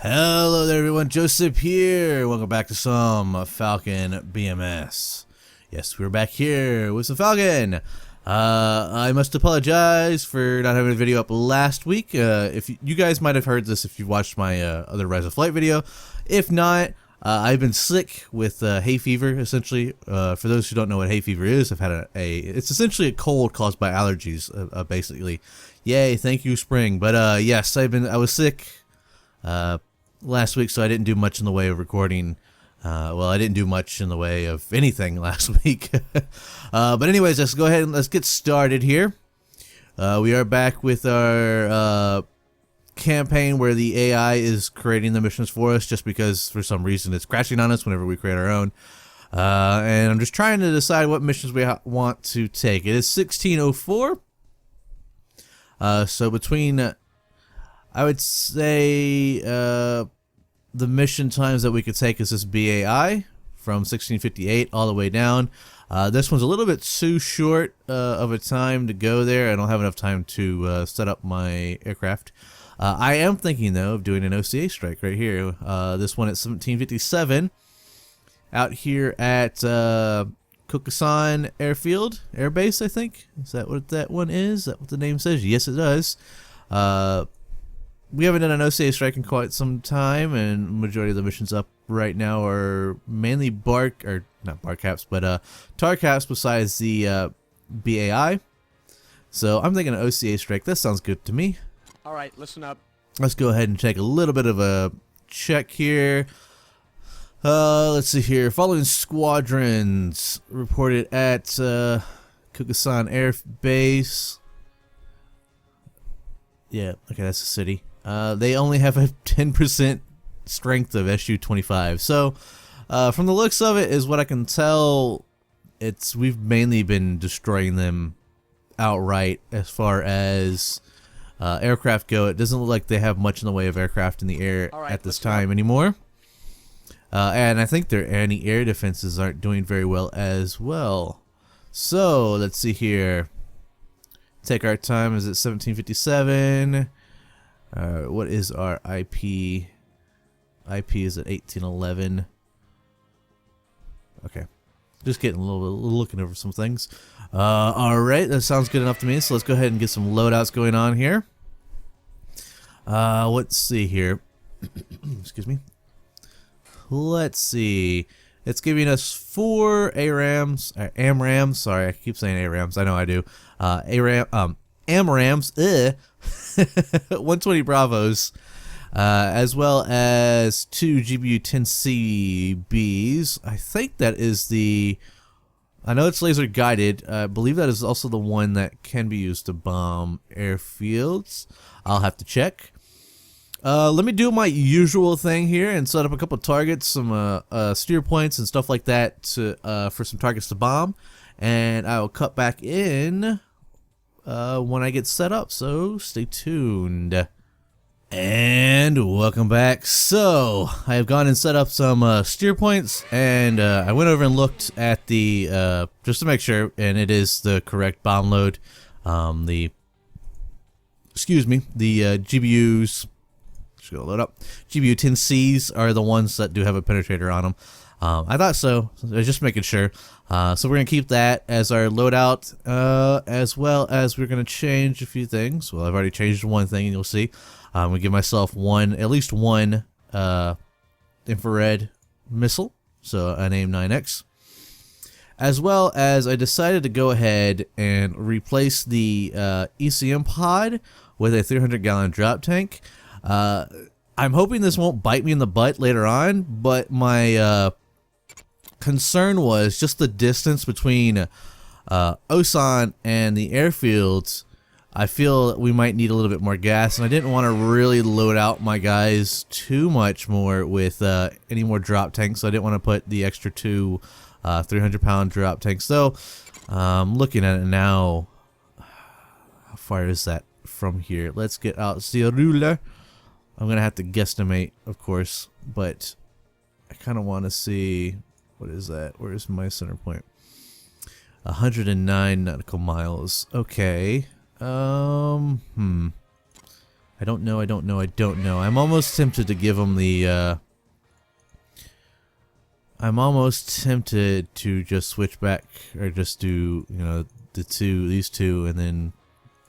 Hello there everyone, Jojcib here. Welcome back to some Falcon BMS. Yes, we're back here with some Falcon. I must apologize for not having a video up last week. If you guys might have heard this if you watched my other Rise of Flight video. If not, I've been sick with hay fever, essentially. For those who don't know what hay fever is, I've had it's essentially a cold caused by allergies, basically. Yay, thank you, spring. But yes, I was sick last week, so I didn't do much in the way of recording. Well, I didn't do much in the way of anything last week. But anyways, let's go ahead and let's get started here. We are back with our campaign where the AI is creating the missions for us just because for some reason it's crashing on us whenever we create our own. And I'm just trying to decide what missions we want to take. It is 1604. So between, I would say, the mission times that we could take is this BAI from 1658 all the way down. This one's a little bit too short of a time to go there. I don't have enough time to set up my aircraft. I am thinking, though, of doing an OCA strike right here. This one at 1757 out here at Kokusan Airfield, Air Base, I think. Is that what that one is? Is that what the name says? Yes, it does. We haven't done an OCA strike in quite some time, and majority of the missions up right now are mainly not bar caps, but tar caps besides the BAI. So I'm thinking an OCA strike. That sounds good to me. All right, listen up. Let's go ahead and take a little bit of a check here. Let's see here. Following squadrons reported at Kokusan Air Base. Yeah, okay, that's the city. They only have a 10% strength of SU-25. So, from the looks of it, is what I can tell, we've mainly been destroying them outright as far as aircraft go. It doesn't look like they have much in the way of aircraft in the air at this time anymore. And I think their anti-air defenses aren't doing very well as well. So, let's see here. Take our time. Is it 1757? What is our IP? IP is at 1811. Okay, just getting a little looking over some things. All right, that sounds good enough to me. So let's go ahead and get some loadouts going on here. Let's see here. Excuse me. Let's see. It's giving us 4 AMRAMs. Sorry, I keep saying ARAMs. I know I do. AMRAMs. 120 Bravos, as well as 2 GBU-10CBs. I think that is I know it's laser guided. I believe that is also the one that can be used to bomb airfields. I'll have to check. Let me do my usual thing here and set up a couple targets, some steer points and stuff like that for some targets to bomb, and I will cut back in when I get set up, so stay tuned. And welcome back. So I have gone and set up some steer points, and I went over and looked at the just to make sure, and it is the correct bomb load. The GBUs. Just gonna load up. GBU-10Cs are the ones that do have a penetrator on them. I thought so. I was just making sure. So we're going to keep that as our loadout, as well as we're going to change a few things. Well, I've already changed one thing, and you'll see. I'm going to give myself at least one infrared missile, so an AIM-9X. As well as I decided to go ahead and replace the ECM pod with a 300-gallon drop tank. I'm hoping this won't bite me in the butt later on, but my concern was just the distance between Osan and the airfields. I feel we might need a little bit more gas, and I didn't want to really load out my guys too much more with any more drop tanks, so I didn't want to put the extra 2 300-pound drop tanks. So looking at it now, how far is that from here? Let's get out the ruler. I'm gonna have to guesstimate, of course, but I kind of want to see, what is that? Where is my center point? 109 nautical miles. Okay. I don't know. I'm almost tempted to give them the, I'm almost tempted to just switch back, or just do, you know, these two, and then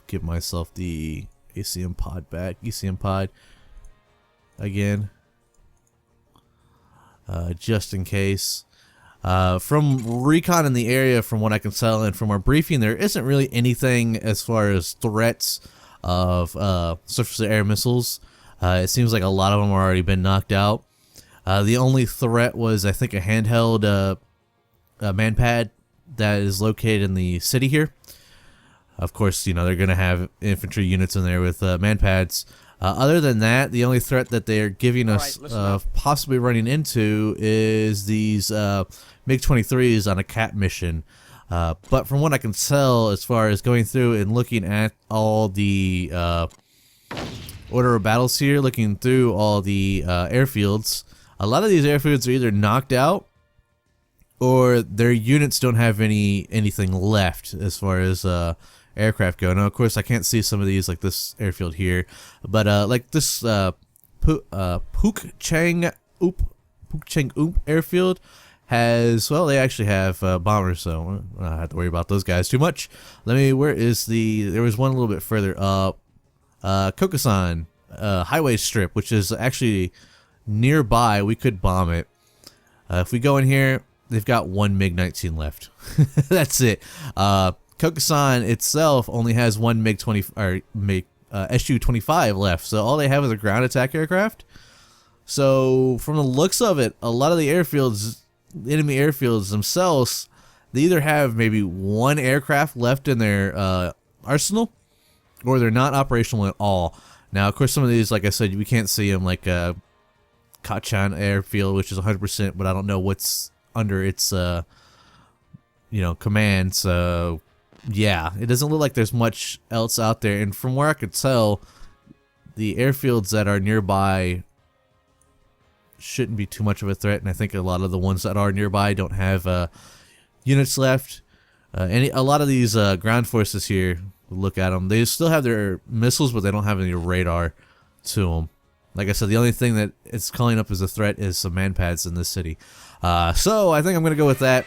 give myself the ACM pod back, ECM pod again, just in case. From recon in the area, from what I can tell, and from our briefing, there isn't really anything as far as threats of surface-to-air missiles. It seems like a lot of them have already been knocked out. The only threat was, I think, a handheld manpad that is located in the city here. Of course, you know, they're going to have infantry units in there with manpads. Other than that, the only threat that they're giving us possibly running into is these MiG-23s on a CAP mission. But from what I can tell, as far as going through and looking at all the order of battles here, looking through all the airfields, a lot of these airfields are either knocked out or their units don't have anything left as far as aircraft go. Now, of course, I can't see some of these, like this airfield here, but like this Pukchang Oop airfield has, well, they actually have bombers, so I don't have to worry about those guys too much. Where is there was one a little bit further up, Kokusan highway strip, which is actually nearby. We could bomb it. If we go in here, they've got one MiG-19 left. That's it. Kokusan itself only has one Su-25 left, so all they have is a ground attack aircraft. So from the looks of it, a lot of the airfields, enemy airfields themselves, they either have maybe one aircraft left in their arsenal, or they're not operational at all. Now, of course, some of these, like I said, we can't see them, like Kachan airfield, which is 100%, but I don't know what's under its command. So yeah, it doesn't look like there's much else out there. And from where I could tell, the airfields that are nearby shouldn't be too much of a threat, and I think a lot of the ones that are nearby don't have units left. A lot of these ground forces here, look at them, they still have their missiles, but they don't have any radar to them. Like I said, the only thing that it's calling up as a threat is some manpads in this city. So I think I'm going to go with that.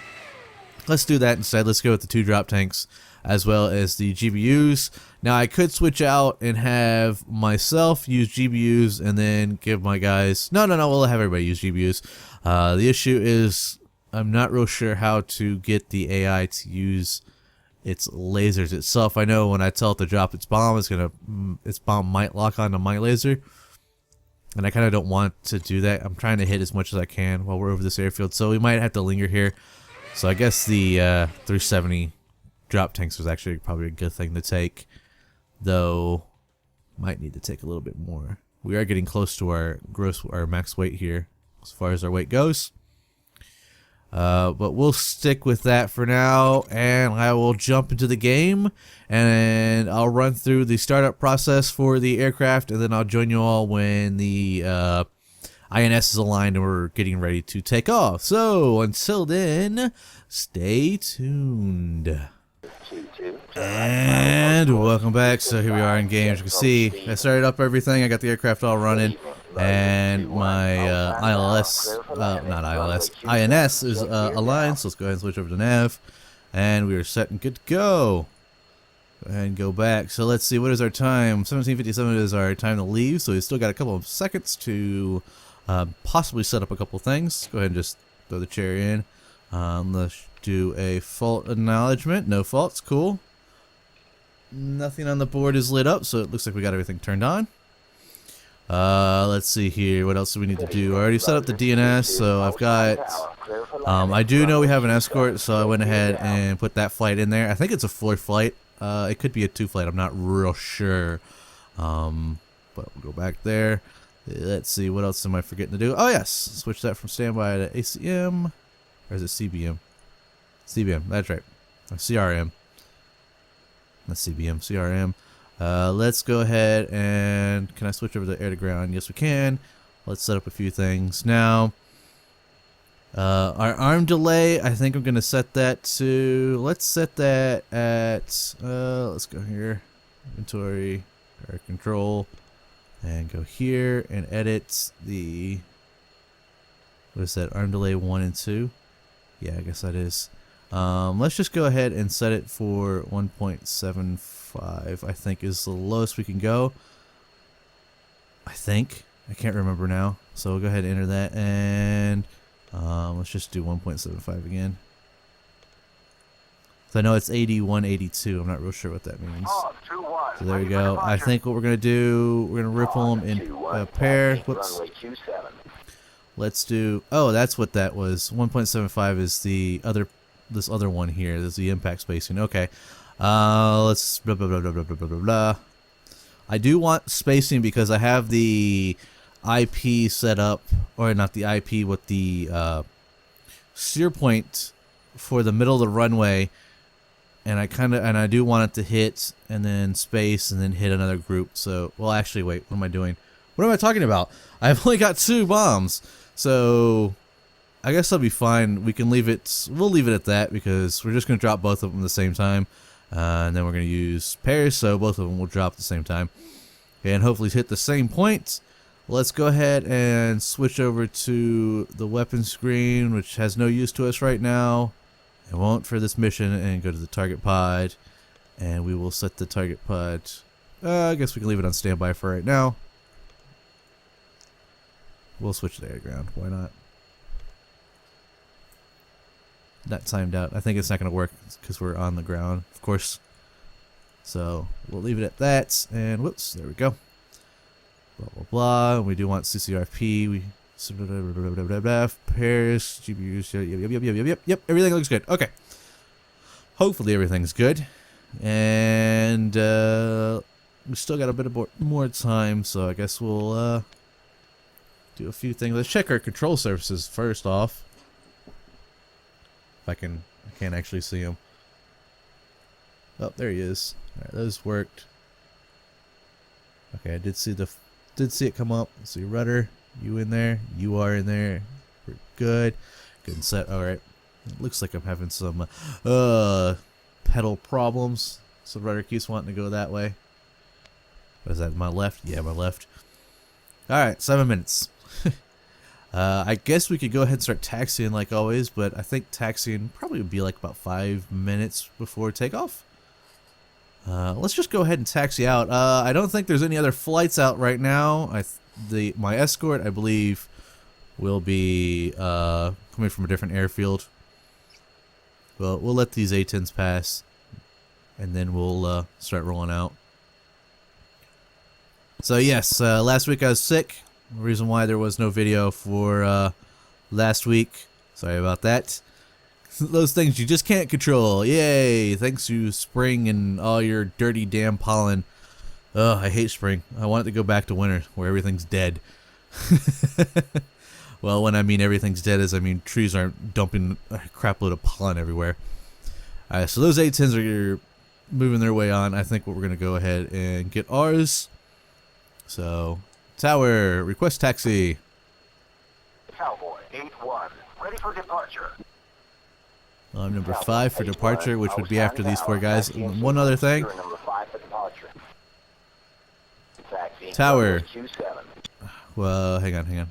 Let's do that instead. Let's go with the 2 drop tanks as well as the GBUs. Now, I could switch out and have myself use GBUs and then give my guys... No, we'll have everybody use GBUs. The issue is I'm not real sure how to get the AI to use its lasers itself. I know when I tell it to drop its bomb, its bomb might lock onto my laser. And I kind of don't want to do that. I'm trying to hit as much as I can while we're over this airfield, so we might have to linger here. So I guess the 370 drop tanks was actually probably a good thing to take, though might need to take a little bit more. We are getting close to our max weight here as far as our weight goes. But we'll stick with that for now, and I will jump into the game, and I'll run through the startup process for the aircraft, and then I'll join you all when the INS is aligned and we're getting ready to take off. So until then, stay tuned. And welcome back. So here we are in game. As you can see, I started up everything. I got the aircraft all running, and my INS is aligned. So let's go ahead and switch over to nav, and we are set and good to go. Go ahead and go back. So let's see, what is our time? 17:57 is our time to leave. So we still got a couple of seconds to possibly set up a couple things. Go ahead and just throw the chair in. Let's do a fault acknowledgement. No faults. Cool. Nothing on the board is lit up, so it looks like we got everything turned on. Let's see here. What else do we need to do? I already set up the DNS, so I've got... I do know we have an escort, so I went ahead and put that flight in there. I think it's a 4 flight. It could be a 2 flight. I'm not real sure. But we'll go back there. Let's see. What else am I forgetting to do? Oh, yes. Switch that from standby to ACM. Or is it CBM? CBM. That's right. Or CRM. That's CBM. CRM. Let's go ahead and... Can I switch over to air to ground? Yes, we can. Let's set up a few things. Now, our arm delay, I think I'm going to set that to... Let's set that at... let's go here. Inventory. Air control. And go here and edit the, what is that, arm delay 1 and 2? Yeah, I guess that is. Let's just go ahead and set it for 1.75, I think is the lowest we can go. I think. I can't remember now. So we'll go ahead and enter that, and let's just do 1.75 again. So I know it's 81, 82. I'm not real sure what that means. So there we go. I think what we're going to do, we're going to ripple them in a pair. Whoops. Let's do, oh, that's what that was. 1.75 is the other, this other one here. This is the impact spacing. Okay. Let's blah, blah, blah, blah, blah, blah, blah, blah. I do want spacing because I have the IP set up, or not the IP, with the steer point for the middle of the runway. And I do want it to hit and then space and then hit another group. So, well, actually, wait, what am I doing? What am I talking about? I've only got 2 bombs. So, I guess I'll be fine. We can leave it, we'll leave it at that because we're just going to drop both of them at the same time. And then we're going to use pairs, so both of them will drop at the same time. And hopefully hit the same point. Let's go ahead and switch over to the weapon screen, which has no use to us right now. It won't for this mission, and go to the target pod, and we will set the target pod. I guess we can leave it on standby for right now. We'll switch to air ground. Why not? Not timed out. I think it's not going to work because we're on the ground, of course. So we'll leave it at that. And whoops, there we go. Blah blah blah. We do want CCRP. We pairs, GPUs, yep, everything looks good. Okay. Hopefully everything's good. And we still got a bit of more time, so I guess we'll do a few things. Let's check our control surfaces first off. If I can't actually see him. Oh, there he is. Alright, those worked. Okay, I did see it come up. Let's see, rudder. You in there? You are in there. We're good. Good and set. Alright. It looks like I'm having some pedal problems. So rudder keeps wanting to go that way. What is that? My left? Yeah, my left. Alright, 7 minutes. I guess we could go ahead and start taxiing like always, but I think taxiing probably would be like about 5 minutes before takeoff. Let's just go ahead and taxi out. I don't think there's any other flights out right now. My escort, I believe, will be coming from a different airfield. Well, we'll let these A-10s pass, and then we'll start rolling out. So yes, last week I was sick. The reason why there was no video for last week. Sorry about that. Those things you just can't control. Yay! Thanks to spring and all your dirty damn pollen. Ugh, I hate spring. I want it to go back to winter, where everything's dead. Well, when I mean everything's dead, I mean trees aren't dumping a crap load of pollen everywhere. Alright, so those A-10s are moving their way on. I think we're going to go ahead and get ours. So, tower, request taxi. Cowboy 8-1, ready for departure. I'm number 5 for departure, which would be after these 4 guys. And one other thing. Tower. Well, hang on.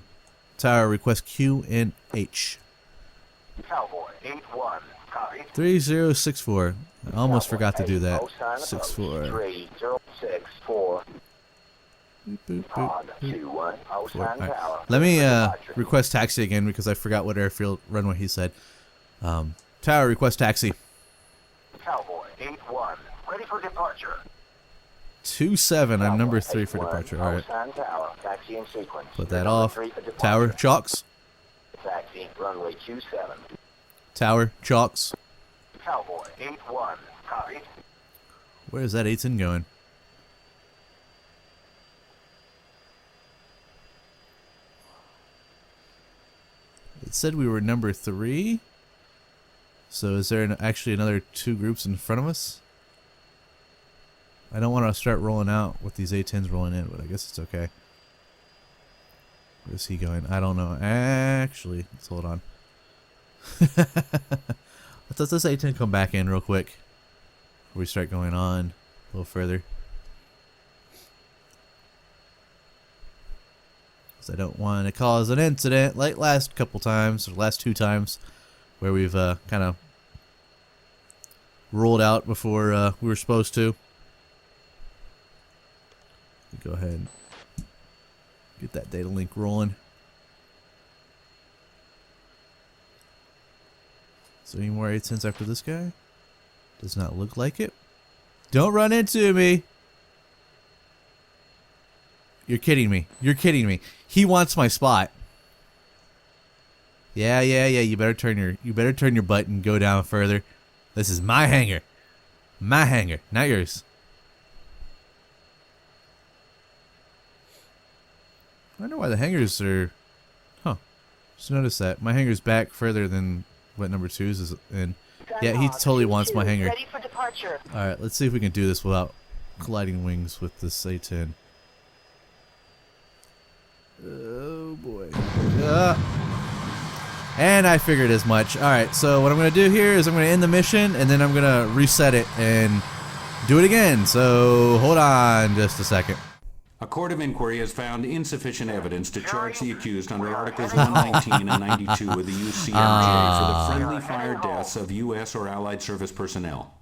Tower, request Q and H. Cowboy 8-1, copy. 3064. I almost forgot to do that. 64. 3064. Boop, boop, boop. Right. Let me request taxi again because I forgot what airfield runway he said. Tower, request taxi. Cowboy 8-1, ready for departure. 27. I'm number 3 for departure. All right. Put that off. Tower, chalks. Taxi, runway 27. Tower, chalks. Cowboy 8-1, copy. Where is that 8-10 going? It said we were number 3. So is there actually another 2 groups in front of us? I don't want to start rolling out with these A-10s rolling in, but I guess it's okay. Where's he going? I don't know. Actually, let's hold on. Let's this A-10 come back in real quick before we start going on a little further. I don't want to cause an incident like last couple times, or last 2 times, where we've kind of rolled out before we were supposed to. Go ahead and get that data link rolling. Is there any more 810s after this guy? Does not look like it. Don't run into me. You're kidding me. You're kidding me. He wants my spot. Yeah. You better turn your butt and go down further. This is my hangar. My hangar, not yours. I wonder why the hangars are... Huh. Just noticed that. My hangar's back further than what number 2's is in. Yeah, he totally wants my hangar. Ready for departure. Alright, let's see if we can do this without colliding wings with this A-10. Oh boy. And I figured as much. Alright, so what I'm going to do here is I'm going to end the mission and then I'm going to reset it and do it again. So hold on just a second. A court of inquiry has found insufficient evidence to charge the accused under Articles 119 and 92 of the UCMJ for the friendly fire deaths of U.S. or Allied service personnel.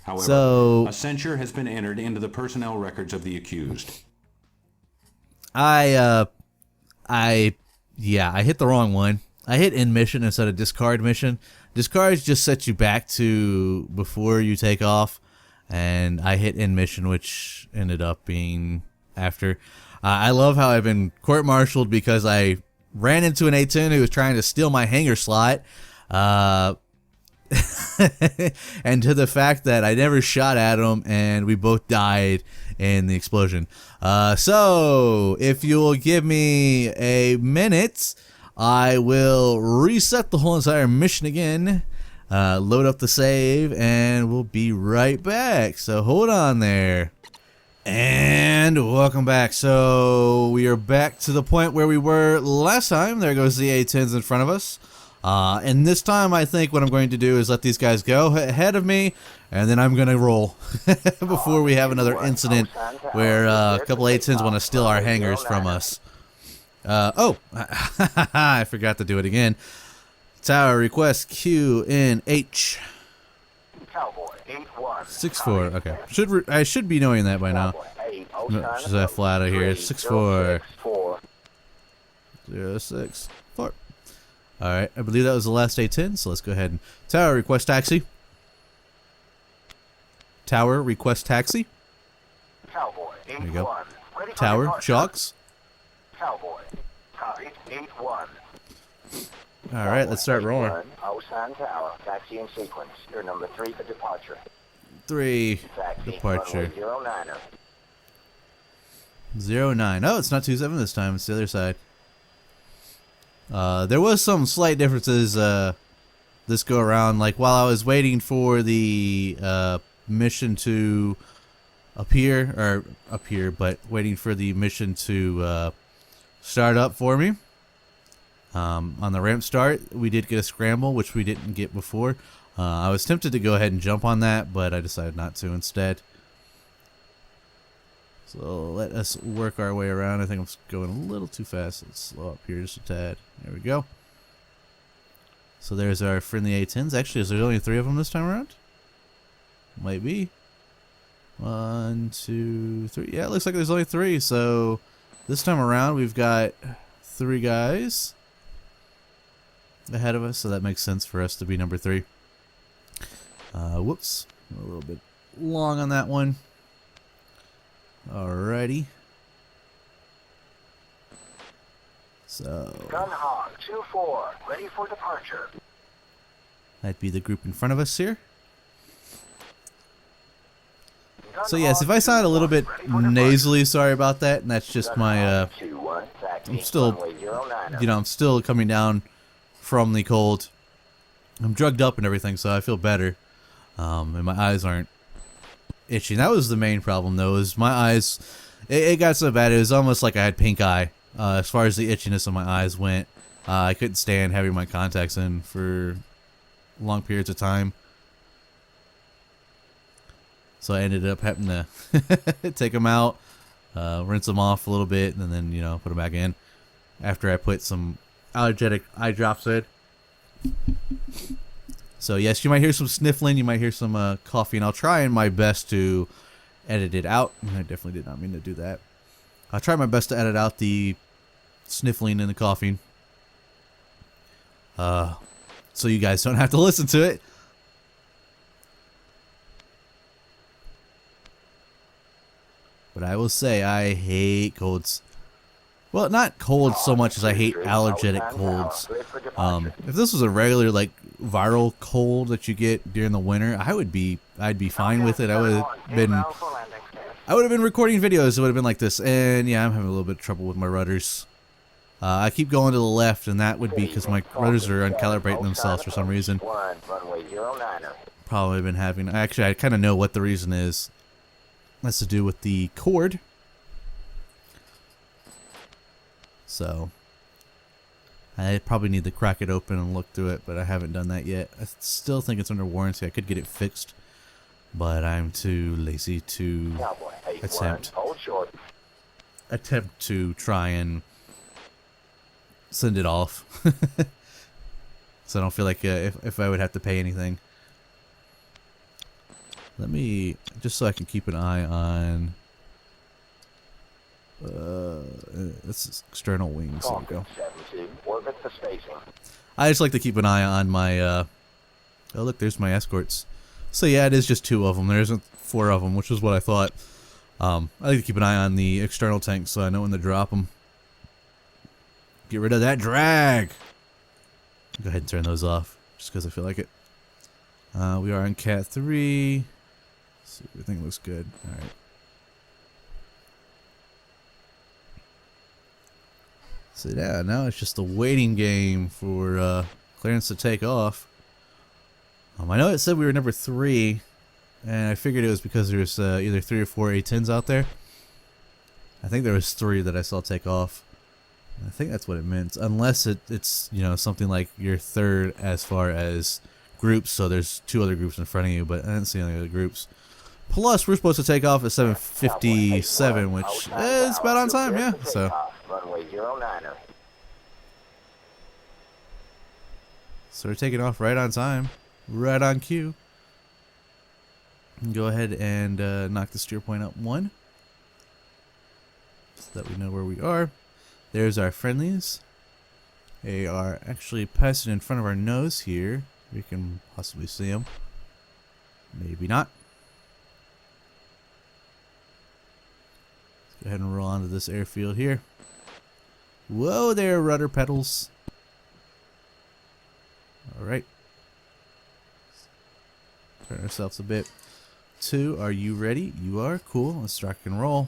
However, a censure has been entered into the personnel records of the accused. I hit the wrong one. I hit end mission instead of discard mission. Discards just sets you back to before you take off, and I hit end mission, which ended up being after. I love how I've been court-martialed because I ran into an A-10 who was trying to steal my hangar slot, and to the fact that I never shot at him and we both died in the explosion. So if you'll give me a minute, I will reset the whole entire mission again, load up the save, and we'll be right back. So hold on there. And welcome back. So we are back to the point where we were last time. There goes the A-10s in front of us. And this time I think what I'm going to do is let these guys go ahead of me, and then I'm going to roll before we have another incident where a couple A-10s want to steal our hangars from us. I forgot to do it again. Tower request QNH. Cowboy 8-1. 6-4. Okay. I should be knowing that by now. No, just that flat out here. 6-4. 0-6-4. Alright, I believe that was the last A-10, so let's go ahead and... Tower, request taxi. Tower, request taxi. Cowboy 8-1. There you go. Tower, Jocks. Cowboy. Copy 8-1. Alright, let's start rolling. Osan Tower. Taxi in sequence. You're number 3 for departure. 3. Taxi Departure. 09er. 09. Oh, it's not 27 this time, it's the other side. There was some slight differences this go around. Like while I was waiting for the mission to appear, but waiting for the mission to start up for me. On the ramp start, we did get a scramble, which we didn't get before. I was tempted to go ahead and jump on that, but I decided not to instead. So let us work our way around. I think I'm going a little too fast. Let's slow up here just a tad. There we go. So there's our friendly A-10s. Actually, is there only 3 of them this time around? Might be. 1, 2, 3. Yeah, it looks like there's only 3. So this time around, we've got 3 guys ahead of us. So that makes sense for us to be number 3. Whoops. A little bit long on that one. Alrighty. So Gunhog 2-4. Ready for departure. that'd be the group in front of us here. So yes, if I sound a little bit nasally, sorry about that, and that's just my I'm still, I'm still coming down from the cold. I'm drugged up and everything, so I feel better. And my eyes aren't itching. That was the main problem, though, is my eyes, it got so bad, it was almost like I had pink eye. As far as the itchiness of my eyes went, I couldn't stand having my contacts in for long periods of time. So I ended up having to take them out, rinse them off a little bit, and then, put them back in. after I put some allergenic eye drops in. So yes, you might hear some sniffling, you might hear some coughing. I'll try my best to edit it out. I definitely did not mean to do that. I'll try my best to edit out the sniffling and the coughing. So you guys don't have to listen to it. But I will say I hate colds. Well, not colds so much as I hate allergenic colds. If this was a regular like viral cold that you get during the winter, I'd be fine with it. I would have been recording videos. It would have been like this. And yeah, I'm having a little bit of trouble with my rudders. I keep going to the left, and that would be because my rudders are uncalibrating themselves for some reason. Probably been having. Actually, I kind of know what the reason is. That's to do with the cord. So I probably need to crack it open and look through it, but I haven't done that yet. I still think it's under warranty. I could get it fixed, but I'm too lazy to attempt to try and send it off. So I don't feel like if I would have to pay anything. Let me, just so I can keep an eye on this external wings. There we go. I just like to keep an eye on my oh look, there's my escorts. So yeah, it is just 2 of them. There isn't 4 of them, which is what I thought. I like to keep an eye on the external tanks so I know when to drop them. Get rid of that drag. Go ahead and turn those off just because I feel like it. We are on Cat 3. So everything looks good. Alright. So yeah, now it's just a waiting game for clearance to take off. I know it said we were number 3, and I figured it was because there's either 3 or 4 A-10s out there. I think there was 3 that I saw take off. I think that's what it meant, unless it's you know, something like you're 3rd as far as groups, so there's 2 other groups in front of you, but I didn't see any other groups. Plus, we're supposed to take off at 7:57, which is about on time, yeah. So we're taking off right on time, right on cue. Go ahead and knock the steer point up 1, so that we know where we are. There's our friendlies. They are actually passing in front of our nose here. We can possibly see them. Maybe not. Let's go ahead and roll onto this airfield here. Whoa there, rudder pedals. Alright. Turn ourselves a bit. 2, are you ready? You are? Cool. Let's rock and roll.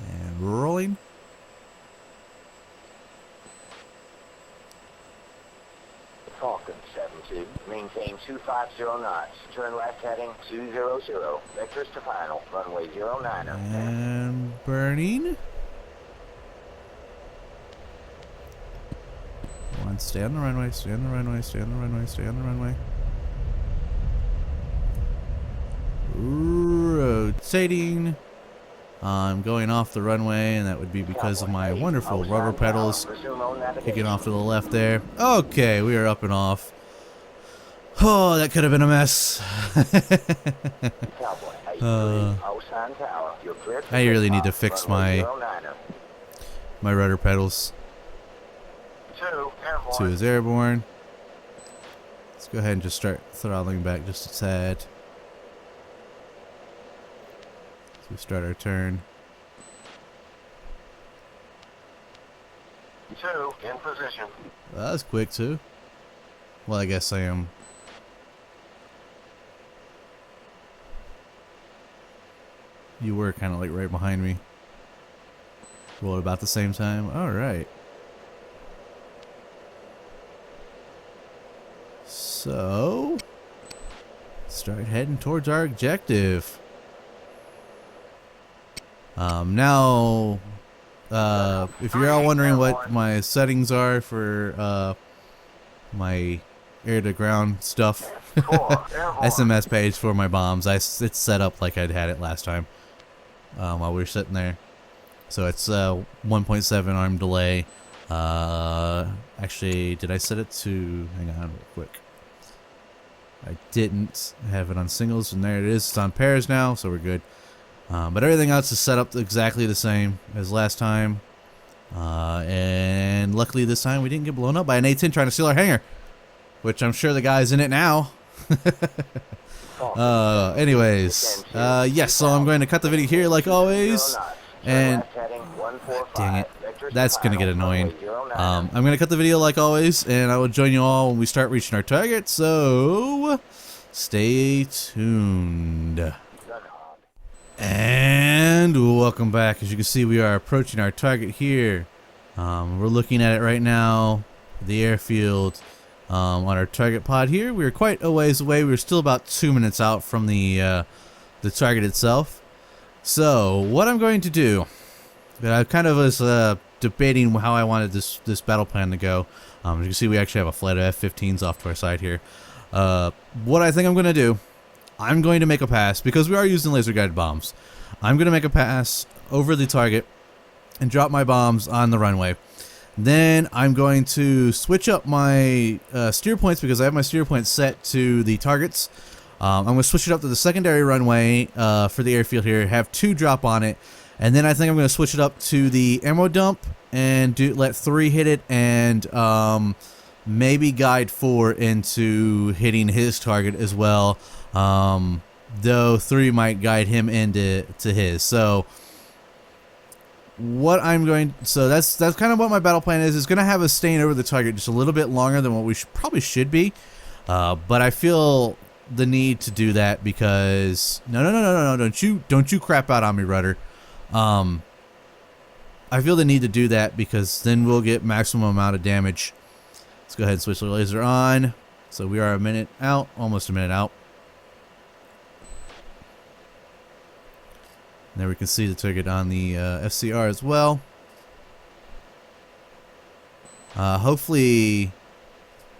And rolling. Falcon 72, maintain 250 knots. Turn left heading 200. Vectors to final, runway 09. And burning. Come on, stay on the runway, stay on the runway, stay on the runway, stay on the runway. Rotating. I'm going off the runway, and that would be because of my wonderful rubber pedals kicking off to the left there. Okay, we are up and off. Oh, that could have been a mess. I really need to fix my rudder pedals. 2 is airborne. Let's go ahead and just start throttling back just a tad. We start our turn. 2 in position. Well, that was quick too. Well, I guess I am. You were kind of like right behind me. Roll at about the same time. All right. So, start heading towards our objective. Now, if you're all wondering what my settings are for my air to ground stuff. SMS page for my bombs. It's set up like I'd had it last time while we were sitting there. So it's 1.7 arm delay. Actually, did I set it to? Hang on, real quick. I didn't have it on singles, and there it is. It's on pairs now, so we're good. But everything else is set up exactly the same as last time. And luckily this time we didn't get blown up by an A-10 trying to steal our hangar, which I'm sure the guy's in it now. Anyways, yes, so I'm going to cut the video here like always. And dang it, that's going to get annoying. I'm going to cut the video like always, and I will join you all when we start reaching our target. So stay tuned. And welcome back. As you can see, we are approaching our target here. We're looking at it right now, the airfield. On our target pod here, we were quite a ways away. We were still about 2 minutes out from the target itself. So what I'm going to do, I kind of was debating how I wanted this battle plan to go. As you can see, we actually have a flight of F-15s off to our side here. What I think I'm going to do, I'm going to make a pass, because we are using laser guided bombs. I'm going to make a pass over the target and drop my bombs on the runway. Then I'm going to switch up my steer points, because I have my steer points set to the targets. I'm going to switch it up to the secondary runway for the airfield here, have 2 drop on it, and then I think I'm going to switch it up to the ammo dump and let 3 hit it, and maybe guide 4 into hitting his target as well. Though 3 might guide him into his. So what I'm going, so that's kind of what my battle plan is. It's going to have us staying over the target just a little bit longer than what we probably should be. But I feel the need to do that because no, don't you crap out on me, Rudder. I feel the need to do that because then we'll get maximum amount of damage. Let's go ahead and switch the laser on. So we are a minute out, almost a minute out. And there we can see the target on the FCR as well. Hopefully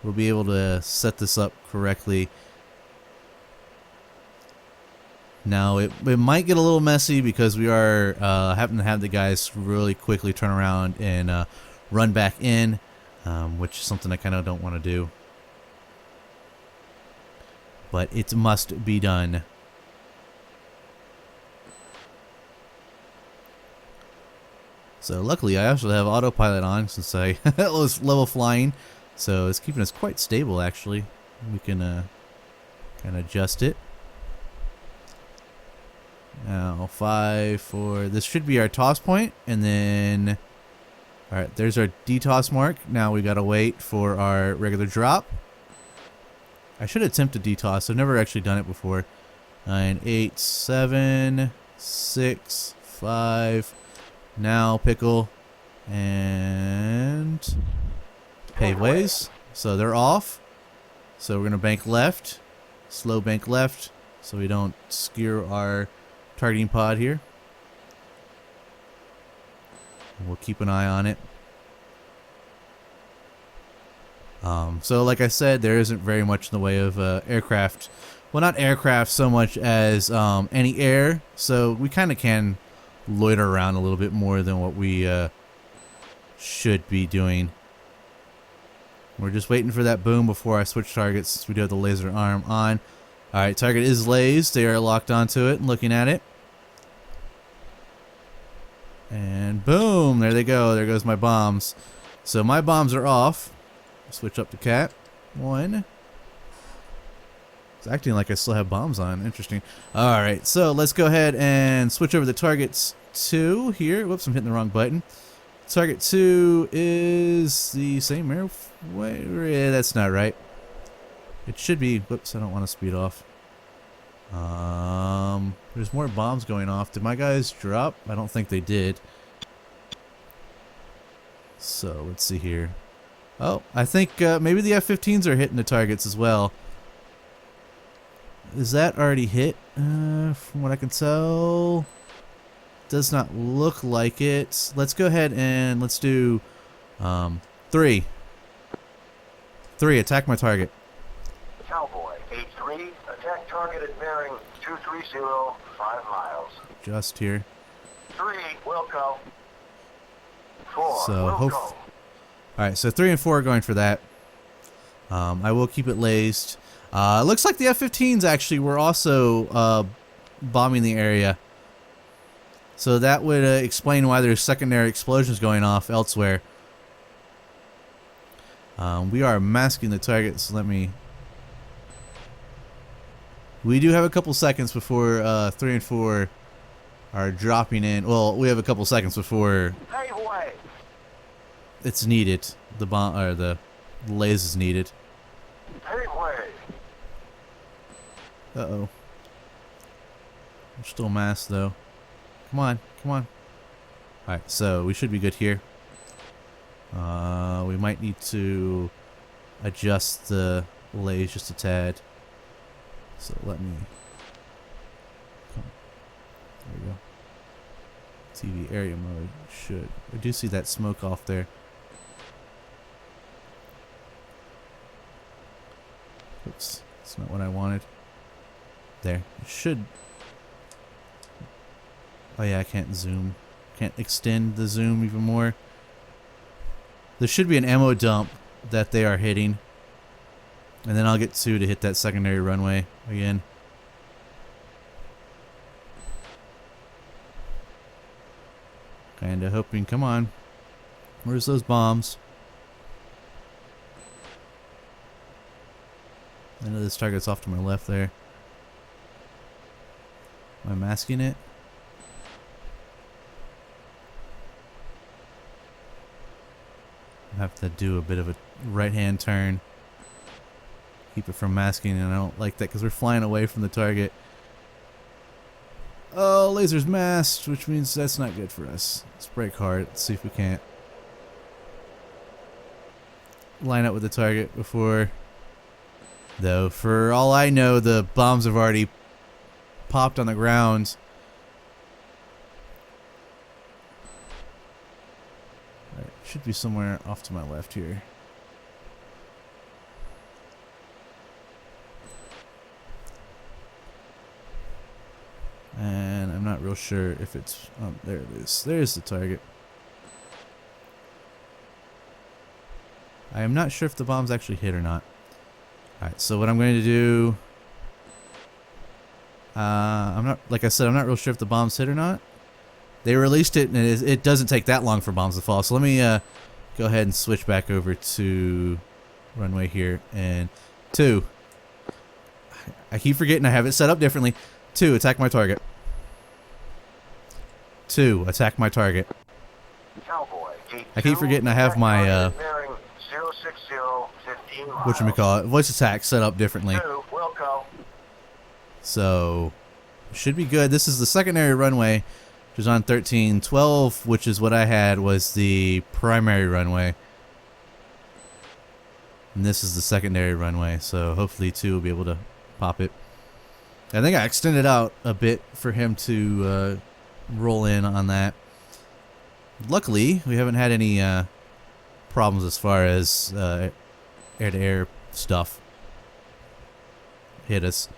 we'll be able to set this up correctly. Now it might get a little messy because we are having to have the guys really quickly turn around and run back in, which is something I kind of don't want to do. But it must be done. So luckily I also have autopilot on since I was level flying, so it's keeping us quite stable actually. We can kind of adjust it. Now 5, 4, this should be our toss point, and then alright, there's our DTOS mark. Now we gotta wait for our regular drop. I should attempt a DTOS, I've never actually done it before. 9, 8, 7, 6, 5. Now pickle and paveways. So they're off. So we're gonna bank left, slow bank left, so we don't skewer our targeting pod here. We'll keep an eye on it. So like I said, there isn't very much in the way of aircraft. Well, not aircraft so much as any air. So we kind of can loiter around a little bit more than what we should be doing. We're just waiting for that boom before I switch targets. We do have the laser arm on. Alright, target is lased. They are locked onto it and looking at it. And boom, there they go. There goes my bombs. So my bombs are off. Switch up to cat. 1. It's acting like I still have bombs on. Interesting. Alright, so let's go ahead and switch over to targets 2 here. Whoops, I'm hitting the wrong button. Target 2 is the same airway. Yeah, that's not right. It should be. Whoops, I don't want to speed off. There's more bombs going off. Did my guys drop? I don't think they did. So let's see here. Oh, I think maybe the F-15s are hitting the targets as well. Is that already hit? From what I can tell, does not look like it. Let's go ahead and let's do 3. 3, attack my target. targeted bearing 230, 5 miles. Just here. 3, Wilco. 4, So, Wilco. Alright, so 3 and 4 are going for that. I will keep it lased. It looks like the F-15s actually were also bombing the area. So that would explain why there's secondary explosions going off elsewhere. We are masking the target, so let me... We do have a couple seconds before 3 and 4 are dropping in. Well, we have a couple seconds before Pave way. it's needed. The bomb or the laze is needed. Pave way. Uh-oh. We're still masked though. Come on, come on. Alright, so we should be good here. We might need to adjust the laze just a tad. So let me... There we go. TV area mode should... I do see that smoke off there. Oops, that's not what I wanted. There. It should... Oh yeah, I can't zoom. Can't extend the zoom even more. There should be an ammo dump that they are hitting. And then I'll get 2 to hit that secondary runway again. Kinda hoping, come on. Where's those bombs? I know this target's off to my left there. Am I masking it? I have to do a bit of a right-hand turn. Keep it from masking, and I don't like that because we're flying away from the target. Oh, laser's masked, which means that's not good for us. Let's break hard. Let's see if we can't line up with the target before. Though, for all I know, the bombs have already popped on the ground. Alright, should be somewhere off to my left here. And I'm not real sure if it's... Oh, there it is. There's the target. I am not sure if the bombs actually hit or not. Alright, so what I'm going to do... I'm not... Like I said, I'm not real sure if the bombs hit or not. They released it, and it doesn't take that long for bombs to fall. So let me go ahead and switch back over to runway here. And 2. I keep forgetting I have it set up differently. 2, attack my target. 2, attack my target. Cowboy. I keep forgetting I have my, bearing 060, 15 miles. whatchamacallit, voice attack set up differently. 2, Wilco. So, should be good. This is the secondary runway, which is on 13. 12, which is what I had, was the primary runway. And this is the secondary runway, so hopefully 2 will be able to pop it. I think I extended out a bit for him to roll in on that. Luckily, we haven't had any problems as far as air-to-air stuff hit us.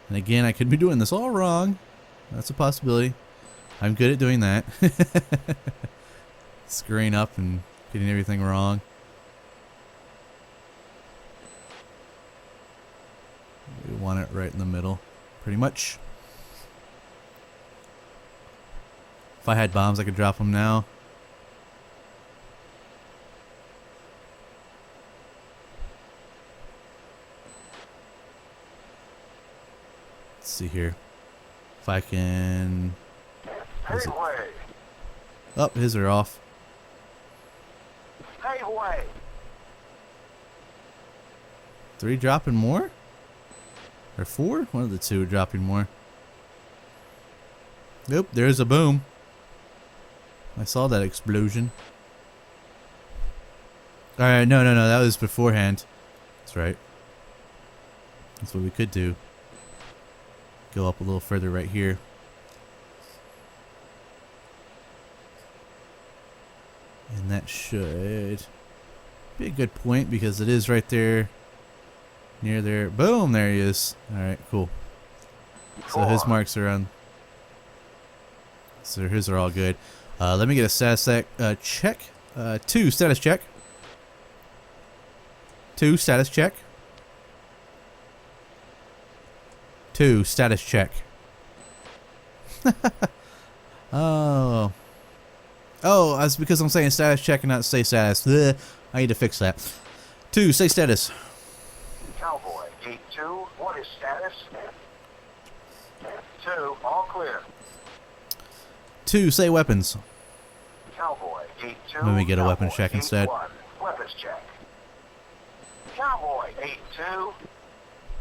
And again, I could be doing this all wrong. That's a possibility. I'm good at doing that. Screwing up and getting everything wrong. We want it right in the middle, pretty much. If I had bombs, I could drop them now. Let's see here. If I can... Pave way. Oh, his are off. Pave way. 3 dropping more? Or 4? One of the 2 dropping more. Nope, there's a boom. I saw that explosion. Alright, no, that was beforehand. That's right. That's what we could do. Go up a little further right here. And that should be a good point because it is right there. Near there. Boom! There he is. Alright, cool. So his marks are on. So his are all good. Let me get a status check. 2 status check. 2 status check. 2 status check. Oh. Oh, that's because I'm saying status check and not say status. Ugh, I need to fix that. 2, say status. Cowboy, Gate 2, what is status? 2, all clear. 2, say weapons. Cowboy, Gate 2. Let me get a weapon Cowboy, check Gate instead. 1, weapons check. Cowboy, Gate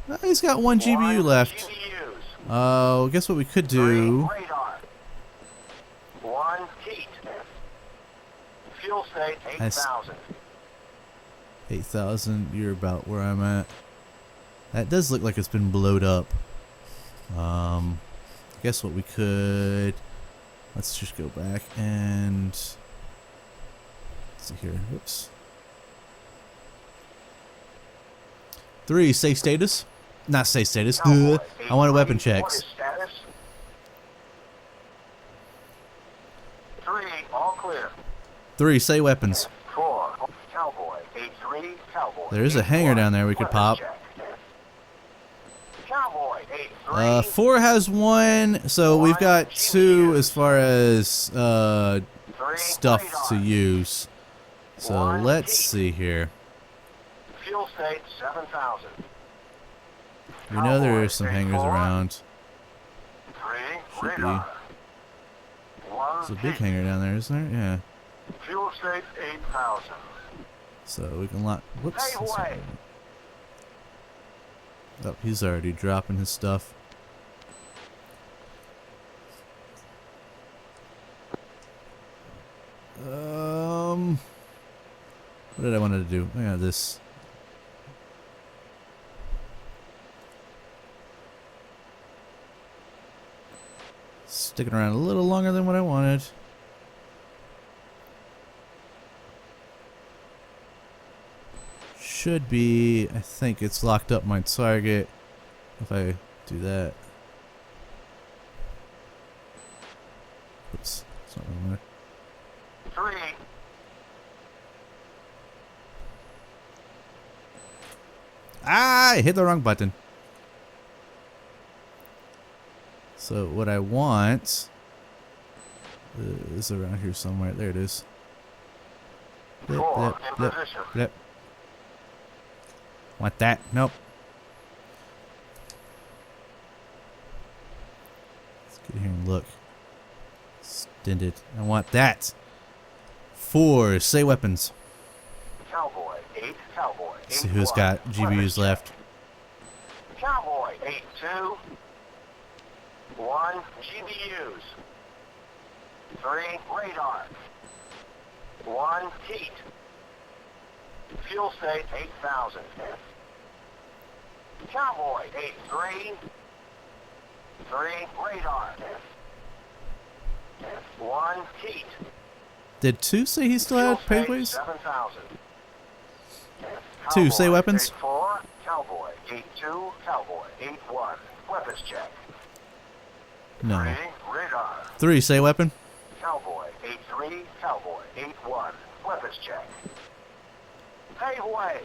2. He's got 1 GBU 1 left. GBUs. Oh, guess what we could 3 do? radar. 1 heat. Fuel state 8,000. 8,000. You're about where I'm at. That does look like it's been blowed up. Guess what we could. Let's just go back and let's see here. Whoops. 3, say status. Not say status. Cowboy, I want a weapon Gate 3, checks. What is status? 3, all clear. 3, say weapons. 4, Cowboy, Gate 3, Cowboy. There is a Gate hangar 1, down there we could weapons pop. check. Cowboy, Gate 3. 4 has 1, so we've got 2 as far as 3, stuff to radar. use. So 1 let's heat. see here. Fuel state 7,000. We know there Cowboy, are some Gate hangars 4. around. 3, Should be. radar. 1 There's a big heat. hangar down there, isn't there? Yeah. Fuel state 8,000. So we can lock. Whoops. Pave way. Oh, he's already dropping his stuff. What did I want to do? I got this. Sticking around a little longer than what I wanted. Should be, I think it's locked up my target if I do that. Oops, that's not what I wanted. 3, Ah, I hit the wrong button. So what I want is around here somewhere. There it is. Blip, 4 blip, in blip, position. blip. Want that? Nope. Let's get here and look. Extended. I want that. 4, say weapons. Cowboy, 8, Cowboy. Let's see who's got GBUs left. Cowboy, 8-2. 1 GBUs. 3 radar. 1 heat. Fuel state 8,000. Cowboy, 8-3. 3 radar. 1 heat. Did 2 say he still had Fuel state paveways? 7,000. 2, say Cowboy, weapons. 8-4, Cowboy, 8-2, Cowboy, 8-1. Weapons check. No. 3, radar. 3, say weapon. Cowboy, 8-3, Cowboy, 8-1. Weapons check. Pave way.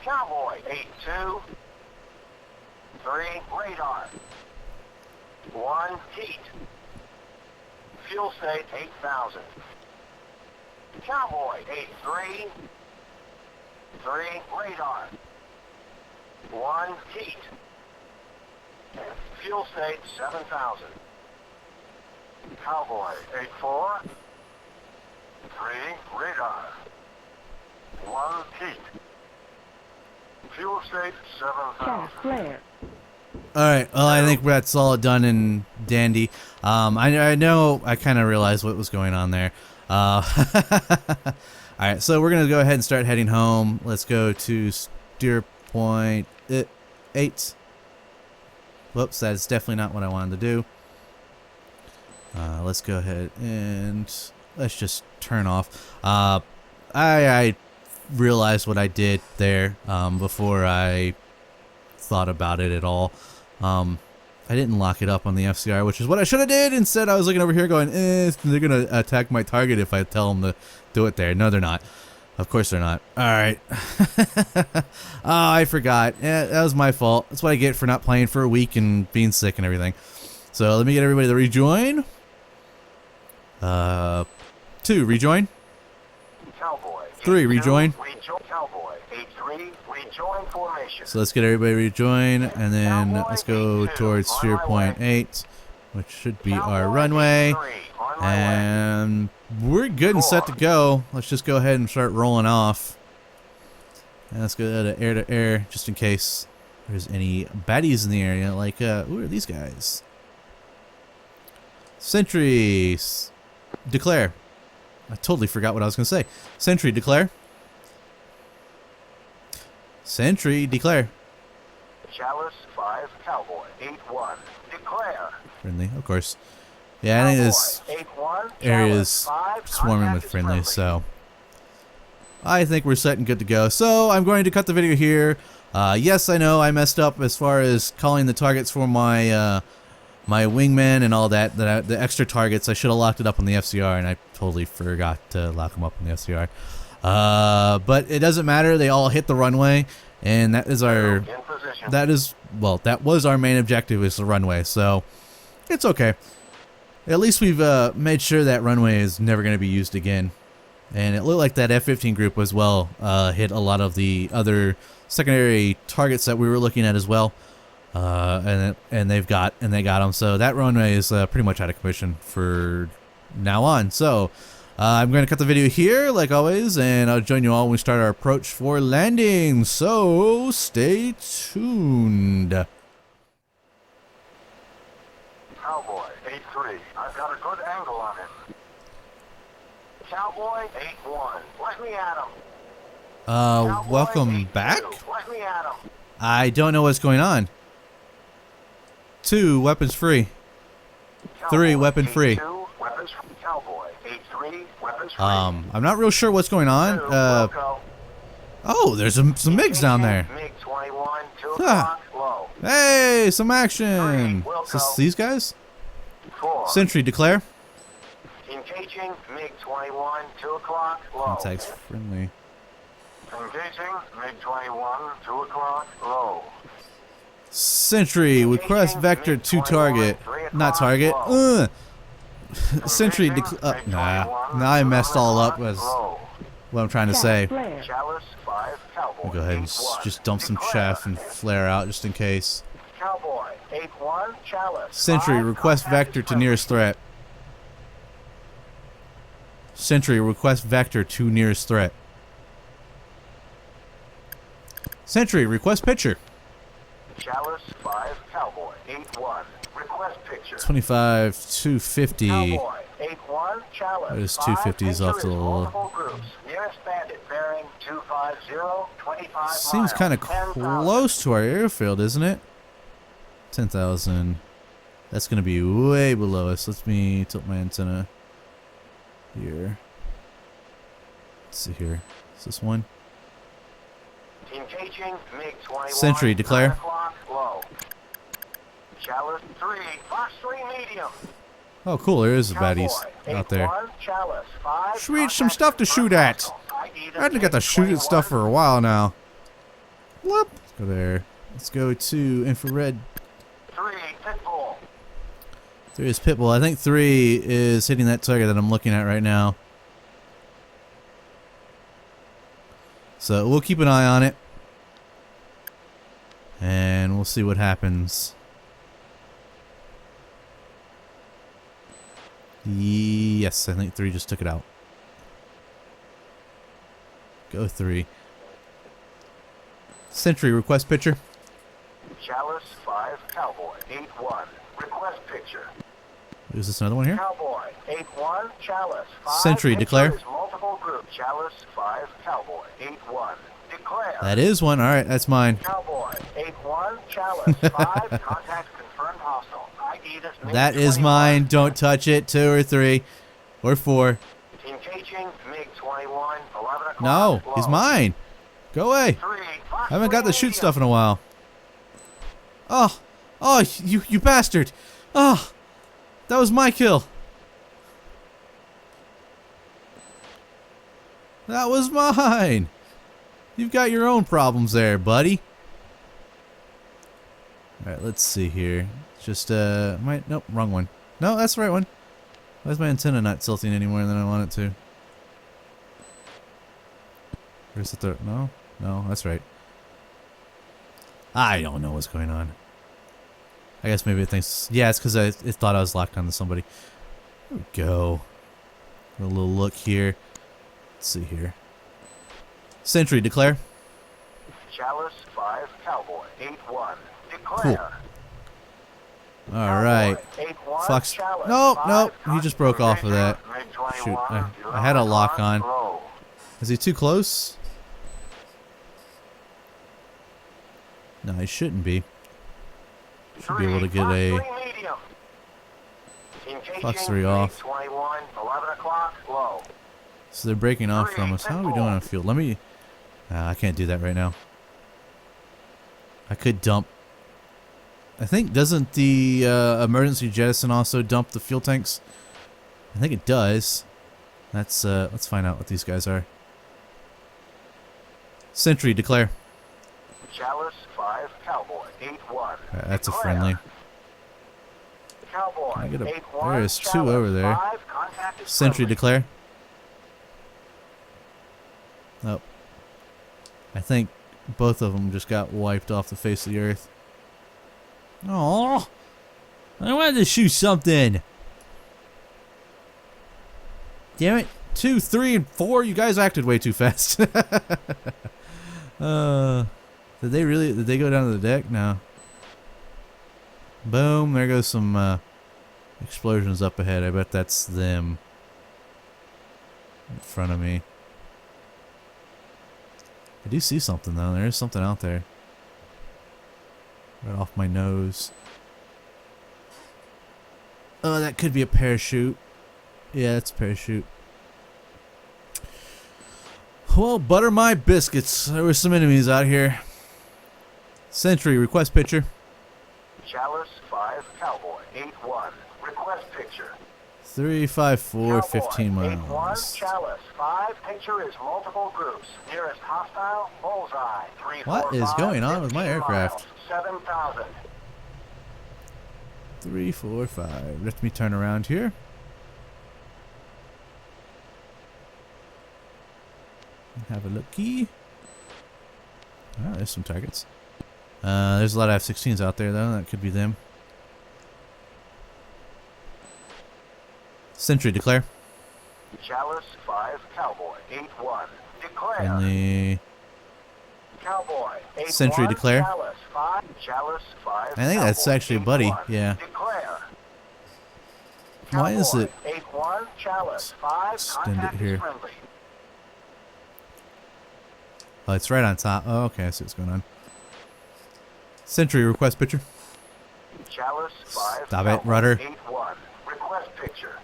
Cowboy, 8-2. 3, radar. 1, heat. Fuel state 8,000. Cowboy, 8-3. 3, radar. 1, heat. Fuel state 7,000. Cowboy, 8-4. 3, radar. 1, heat. Fuel state 7,000. Flare. Alright, well I think that's all done and dandy. I know I kind of realized what was going on there. Alright, so we're going to go ahead and start heading home. Let's go to steer point 8. Whoops, that is definitely not what I wanted to do. Let's go ahead and let's just turn off. I realized what I did there before I thought about it at all. I didn't lock it up on the FCR, which is what I should have did. Instead, I was looking over here going, they're going to attack my target if I tell them to do it there. No, they're not. Of course they're not. All right. Oh, I forgot. Yeah, that was my fault. That's what I get for not playing for a week and being sick and everything. So let me get everybody to rejoin. 2, rejoin. Cowboy. 3, rejoin. Rejoin Cowboy. 8-3, rejoin formation. So let's get everybody rejoin, and then let's go towards steer point 8, which should be our runway. And we're good and set to go. Let's just go ahead and start rolling off. And let's go to air, just in case there's any baddies in the area. Like, who are these guys? Sentries. Declare. I totally forgot what I was going to say. Sentry, declare. Sentry, declare. Chalice 5, Cowboy. 8-1, declare. Friendly, of course. Yeah, I think this area is swarming with friendlies, so I think we're set and good to go. So I'm going to cut the video here. Yes, I know I messed up as far as calling the targets for my my wingman and all that. The extra targets, I should have locked it up on the FCR, and I totally forgot to lock them up on the FCR. But it doesn't matter. They all hit the runway, and that is our that was our main objective, is the runway. So it's okay. At least we've made sure that runway is never going to be used again. And it looked like that F-15 group as well hit a lot of the other secondary targets that we were looking at as well. And they got them. So that runway is pretty much out of commission for now on. So I'm going to cut the video here, like always, and I'll join you all when we start our approach for landing. So stay tuned. Cowboy 8-3, I've got a good angle on him. Cowboy 8-1, let me at him. Welcome back? Let me at him. I don't know what's going on. 2, weapons free. 3, weapon free. Weapons free. Cowboy 8-3, weapons free. I'm not real sure what's going on. Oh, there's some MiGs down there. MiG 21, 2 Huh. o'clock, low. Hey, some action. 3, Is this these guys? 4. Sentry, declare. Engaging MiG 21, 2 o'clock, low. Contacts friendly. Engaging MiG 21, 2 o'clock, low. Sentry, request vector to target. Not target. Sentry, nah. Now I messed all up with what I'm trying to say. Chalice 5, Cowboy. I'll go ahead and just dump some chaff and flare out just in case. Cowboy 8-1, Chalice. Sentry, request vector to nearest threat. Sentry, request vector to nearest threat. Sentry, request picture. Chalice 5, Cowboy 8-1, request picture. 25 250. Cowboy 8-1, Chalice. There's 250s off the multiple groups. Nearest bandit bearing 250, 25 seems miles, kind of 10,000. close to our airfield, isn't it? 10,000. That's going to be way below us. Let me tilt my antenna here. Let's see here. Is this one? Engaging MiG 21. Sentry, declare. 9 o'clock, low. Chalice 3, Fox 3 medium. Oh, cool. There is a baddies Cowboy, out there. 8-1, Chalice 5. Sweet, some stuff to shoot at. I haven't got to shoot at stuff for a while now. Whoop. Let's go there. Let's go to infrared. 3, Pitbull. 3 is Pitbull. I think 3 is hitting that target that I'm looking at right now. So we'll keep an eye on it. And we'll see what happens. Yes, I think 3 just took it out. Go 3. Sentry, request picture. Chalice 5, Cowboy 8-1, request picture. Is this another one here? Cowboy 8-1, Chalice 5. Sentry, declare. Multiple group. Chalice 5, Cowboy 8-1, Declare. That is one. All right, that's mine. Cowboy, 8-1, Chalice, 5, contacts confirmed hostile. ID this MiG-21. That is mine. Don't touch it. 2 or 3 or 4. Engaging MiG-21, 11 o'clock. No, he's mine. Go away. 3, I haven't got the shoot stuff in a while. Oh, you bastard. Oh, that was my kill. That was mine. You've got your own problems there, buddy. Alright, let's see here. Just, nope, wrong one. No, that's the right one. Why is my antenna not tilting any more than I want it to? Where's the third? No, that's right. I don't know what's going on. I guess maybe it thinks, yeah, it's because it thought I was locked onto somebody. There we go. A little look here. Let's see here. Sentry, declare. Chalice, 5, Cowboy, 8-1. Declare. Cool. Alright. Fox. No, he just broke off of that. Shoot, I had a lock on. Is he too close? No, he shouldn't be. Should be able to get a Fox 3 off. So they're breaking off from us. How are we doing on field? Let me... I can't do that right now. I could dump... I think, doesn't the emergency jettison also dump the fuel tanks? I think it does. Let's find out what these guys are. Sentry, declare. Chalice, 5, Cowboy, 8-1. That's a friendly. Cowboy, There is 2 over there. Sentry, declare. Nope. I think both of them just got wiped off the face of the earth. Oh, I wanted to shoot something. Damn it. 2, 3, and 4. You guys acted way too fast. Did they go down to the deck? No. Boom. There goes some explosions up ahead. I bet that's them in front of me. I do see something though. There is something out there. Right off my nose. Oh, that could be a parachute. Yeah, it's a parachute. Well, butter my biscuits. There were some enemies out here. Sentry, request picture. Chalice, 5, Cowboy, 8-1. Request picture. 354, 15 miles. 8-1, Chalice, 5, picture is multiple groups. Nearest hostile, bullseye. 3, What 4, is 5, going on with my 15 aircraft? miles, 7,000. 3, 4, 5. Let me turn around here. Have a looky. Oh, there's some targets. There's a lot of F-16s out there, though. That could be them. Sentry, declare. Chalice, 5, Cowboy, 8-1. Declare. Friendly. Cowboy, 8-1. Sentry, declare. Chalice, 5. Chalice, 5. I think that's Cowboy, actually a buddy. 8-1. Yeah. Declare. Why is it? 8-1, Chalice, 5. Extend it Contact here. is friendly. Oh, it's right on top. Oh, okay. I see what's going on. Sentry, request picture. Chalice, 5. Stop it, Cowboy, rudder. 8-1. Request picture.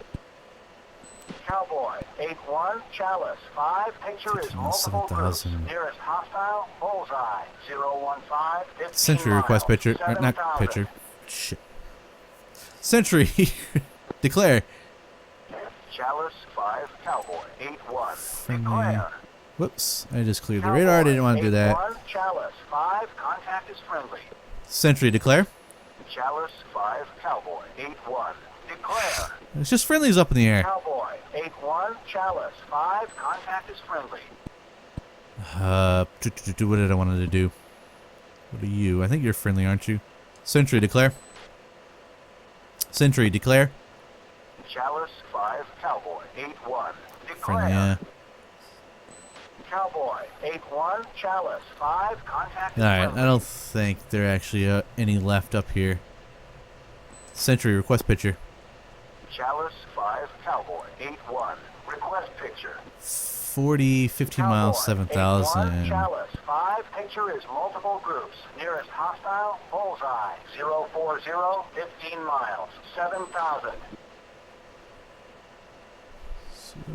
Cowboy, 8-1, Chalice, 5. Picture is multiple groups. 7,000. Nearest hostile, bullseye. 015, 15 Sentry, request miles, picture. Not 7,000. picture. Shit. Sentry, declare. Chalice, 5, Cowboy, 8-1. Friendly. Declare. Whoops. I just cleared the radar. I didn't want to do that. 8-1, Chalice, 5. Contact is friendly. Sentry, declare. Chalice, 5, Cowboy, 8-1. Declare. It's just friendlies up in the air. Cowboy, 8-1, Chalice, 5. Contact is friendly. What did I want to do? What are you? I think you're friendly, aren't you? Sentry, declare. Sentry, declare. Chalice, 5, Cowboy, 8-1. Declare. Friendly, yeah. Cowboy, 8-1, Chalice, 5. Contact is Alright, friendly. I don't think there are actually any left up here. Sentry, request picture. Chalice, 5, Cowboy, 8-1. Request picture. 40, 15 miles, 7,000. Chalice. 5, picture is multiple groups. Nearest hostile, bullseye. 040, 15 miles, 7,000.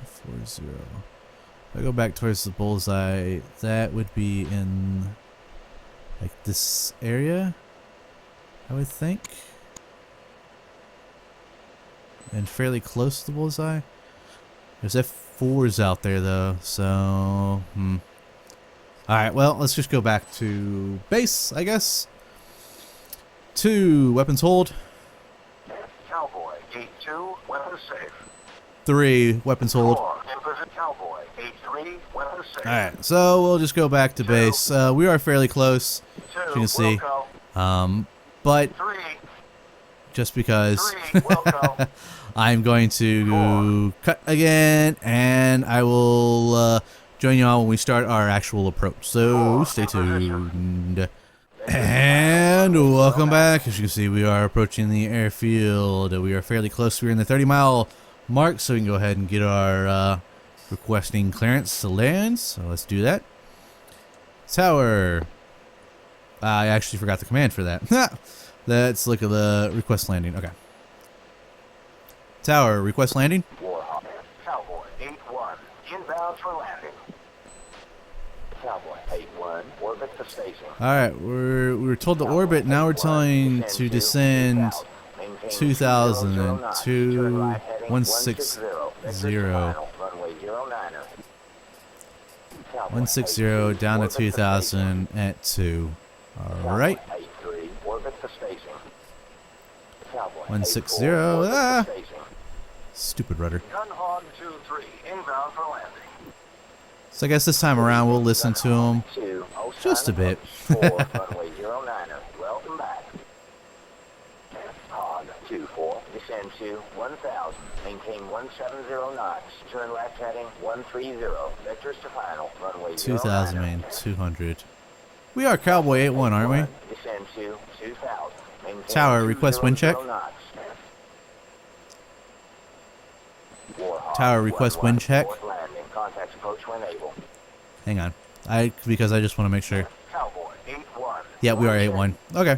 040. If I go back towards the bullseye, that would be in like this area, I would think. And fairly close to the bullseye. There's F4s out there though, so alright, well, let's just go back to base, I guess. 2, weapons hold. Cowboy, gate 2, weapons safe. 3, weapons hold. 4, Emperor Cowboy, gate 3, weapons safe. Alright, so we'll just go back to base. We are fairly close, 2, as you can see. Wilco. But 3, just because 3, Wilco. I'm going to cut again, and I will join you all when we start our actual approach. So stay tuned. And welcome back. As you can see, we are approaching the airfield. We are fairly close. We're in the 30-mile mark, so we can go ahead and get our requesting clearance to land. So let's do that. Tower. I actually forgot the command for that. Let's look at the request landing. Okay. Tower, request landing. Warhawk, Cowboy, 8-1, inbound for landing. Cowboy, 8-1, orbit to spacing. Alright, we were told to orbit, now we're telling to descend 2,000 and 160. 160 down to 2,000 at 2. Alright. 160. Ah! Stupid rudder. Gunhog 2-3, inbound for landing. So I guess this time around we'll listen to him just a bit. Runway 09er, welcome back. Hog 24, descend to 1,000, maintain 170 knots, turn left heading 130, vectors to final, runway 2,000, man, 200. We are Cowboy 8-1, aren't we? Descend to 2,000, maintain Tower, request wind check. knots. Warhawk, Tower, request wind check. landing, contact approach when able. Hang on. Because I just want to make sure. Cowboy 8-1. Yeah, we are 8-1. Okay.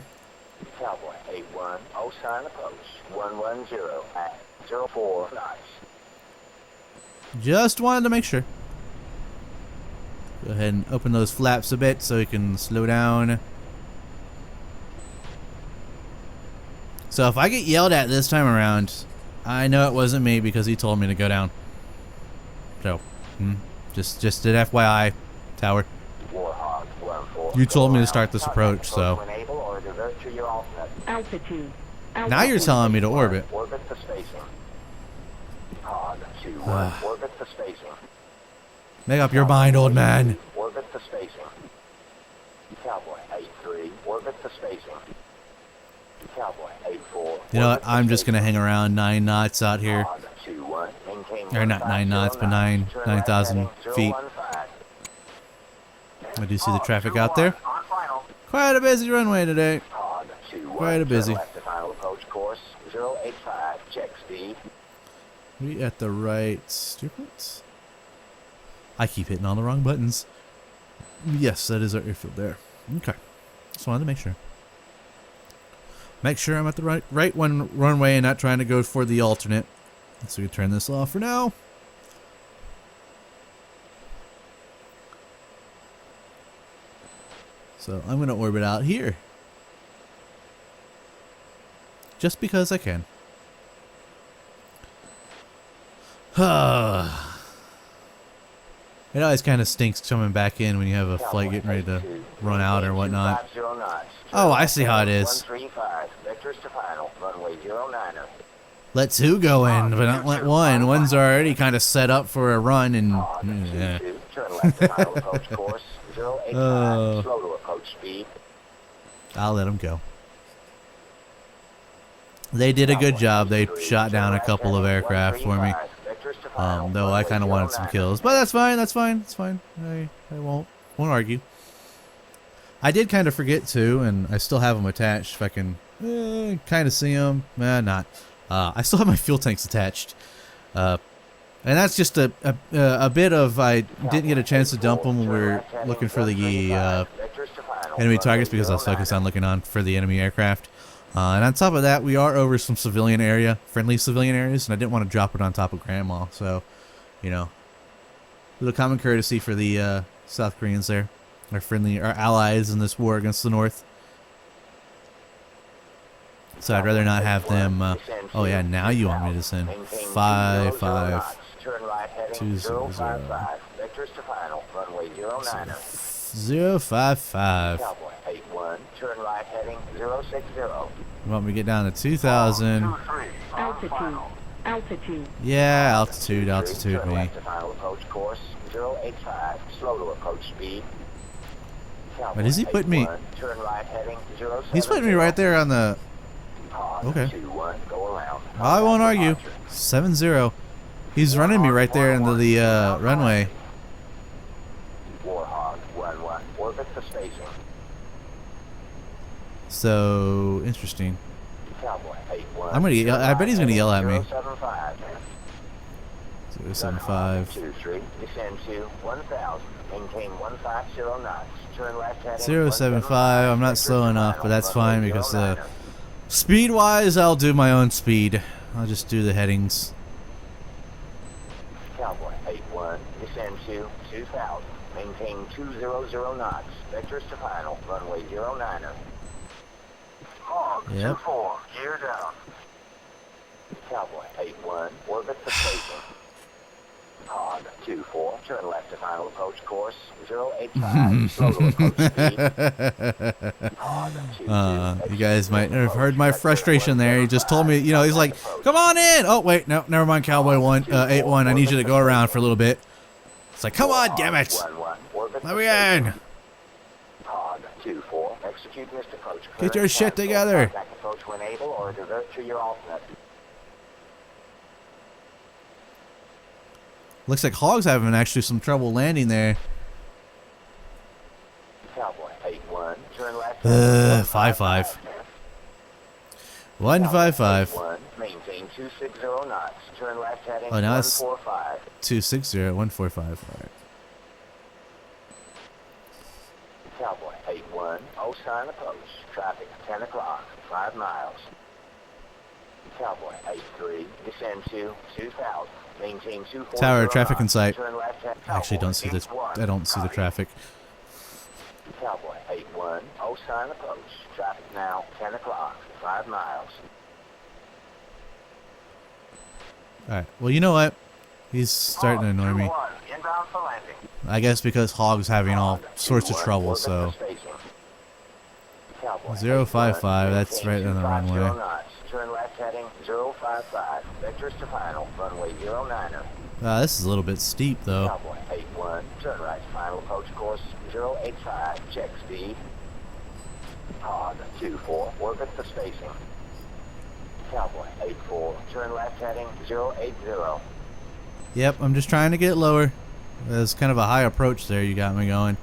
Cowboy 8-1, sign approach 110 at 04 knots. Just wanted to make sure. Go ahead and open those flaps a bit so we can slow down. So if I get yelled at this time around, I know it wasn't me because he told me to go down. So, just an FYI, Tower. Warhawk 1-4. You told me to start this approach, so. Altitude. Now you're telling me to orbit. Orbit to spacing. Hog 2-1. Orbit to spacing. Make up your mind, old man. Orbit to spacing. Cowboy 8-3. Orbit to spacing. Cowboy 8-4. You know what? I'm just gonna hang around 9 knots out here. Hog 2-1. Maintain Or not 9 knots, but 9,000 feet. I do see the traffic out there. On final. Quite a busy runway today. Hog 2-1. Quite a busy. Turn left to final approach course 085. Check speed. We at the right stupid. I keep hitting all the wrong buttons. Yes, that is our airfield there. Okay. Just wanted to make sure. Make sure I'm at the right one runway and not trying to go for the alternate. So we can turn this off for now. So I'm going to orbit out here. Just because I can. It always kind of stinks coming back in when you have a flight getting ready to run out or whatnot. Oh, I see how it is. 135. Vectors to final. Runway 09er. Let 2 go in, but not let 1. One's already kind of set up for a run and... Yeah. Turn left to final approach course 085. Slow to approach speed. I'll let them go. They did a good job. They shot down a couple of aircraft for me. Though I kind of wanted some kills, but that's fine. That's fine. It's fine. I won't argue. I did kind of forget too, and I still have them attached. If I can kind of see them, not. I still have my fuel tanks attached. And that's just a bit of, I didn't get a chance to dump them when we were looking for the enemy targets because I was focused on looking on for the enemy aircraft. And on top of that, we are over some civilian area, friendly civilian areas, and I didn't want to drop it on top of Grandma. So, you know, little common courtesy for the South Koreans there, our allies in this war against the North. So I'd rather not have them. Oh yeah, now you want me to send 55200. 055. Turn right heading 060. You want me to get down to 2,000? Altitude. Yeah, altitude, Turn me. left to final approach course 085. Slow to approach speed. But is he putting me? Turn right heading 070. He's putting me right there on the. Okay. 21, go around. I won't argue. 70. He's running me right there into the runway. Warhog 11. Orbit the spacing. So interesting. Cowboy 81. I'm gonna. I bet he's gonna yell at me. 075. 075. 23. Descend to 1,000. Maintain 150 knots. Turn left heading 075. I'm not slow enough, but that's fine because speed-wise, I'll do my own speed. I'll just do the headings. Cowboy 81. Descend to 2,000. Maintain 200 knots. Vectors to final. Runway 09er. Hog Yep. 24. Gear down. Cowboy 81. Orbit the station. Hog 24. Turn left to final approach course 085. Slow to approach speed. Hog 22. You guys might have heard my frustration there. He just told me, you know, he's like, "Come on in." Oh wait, no, never mind. Cowboy 81. I need you to go around for a little bit. It's like, come on, damn it. Let me in. Hog 24. Execute missed approach. Get your shit together. Contact approach when able or divert to your alternate. Looks like Hog's having actually some trouble landing there. Cowboy 81. Turn left. 55. 155. 1. Maintain 260 knots. Turn left heading Oh, now it's 145. 260. 145. All right. Cowboy 81. O-sign approach. Traffic 10 o'clock. 5 miles. Cowboy 83. Descend to 2,000. Maintain 240 Tower traffic in knots. sight. Turn left head. I actually don't see this. I don't see the traffic. Cowboy 81. O-sign approach. Traffic now 10 o'clock. 5 miles. All right. Well, you know what? He's starting to annoy me. Inbound for landing. I guess because Hog's having all sorts of trouble. So 055. That's right on the runway. Turn left heading 055. Vectors to final. Runway 09er. This is a little bit steep though. Cowboy 81. Turn right to final approach course 085. Check speed. Hog 24. Orbit the spacing. Cowboy 84. Turn left heading 080. Yep, I'm just trying to get lower. There's kind of a high approach there. You got me going.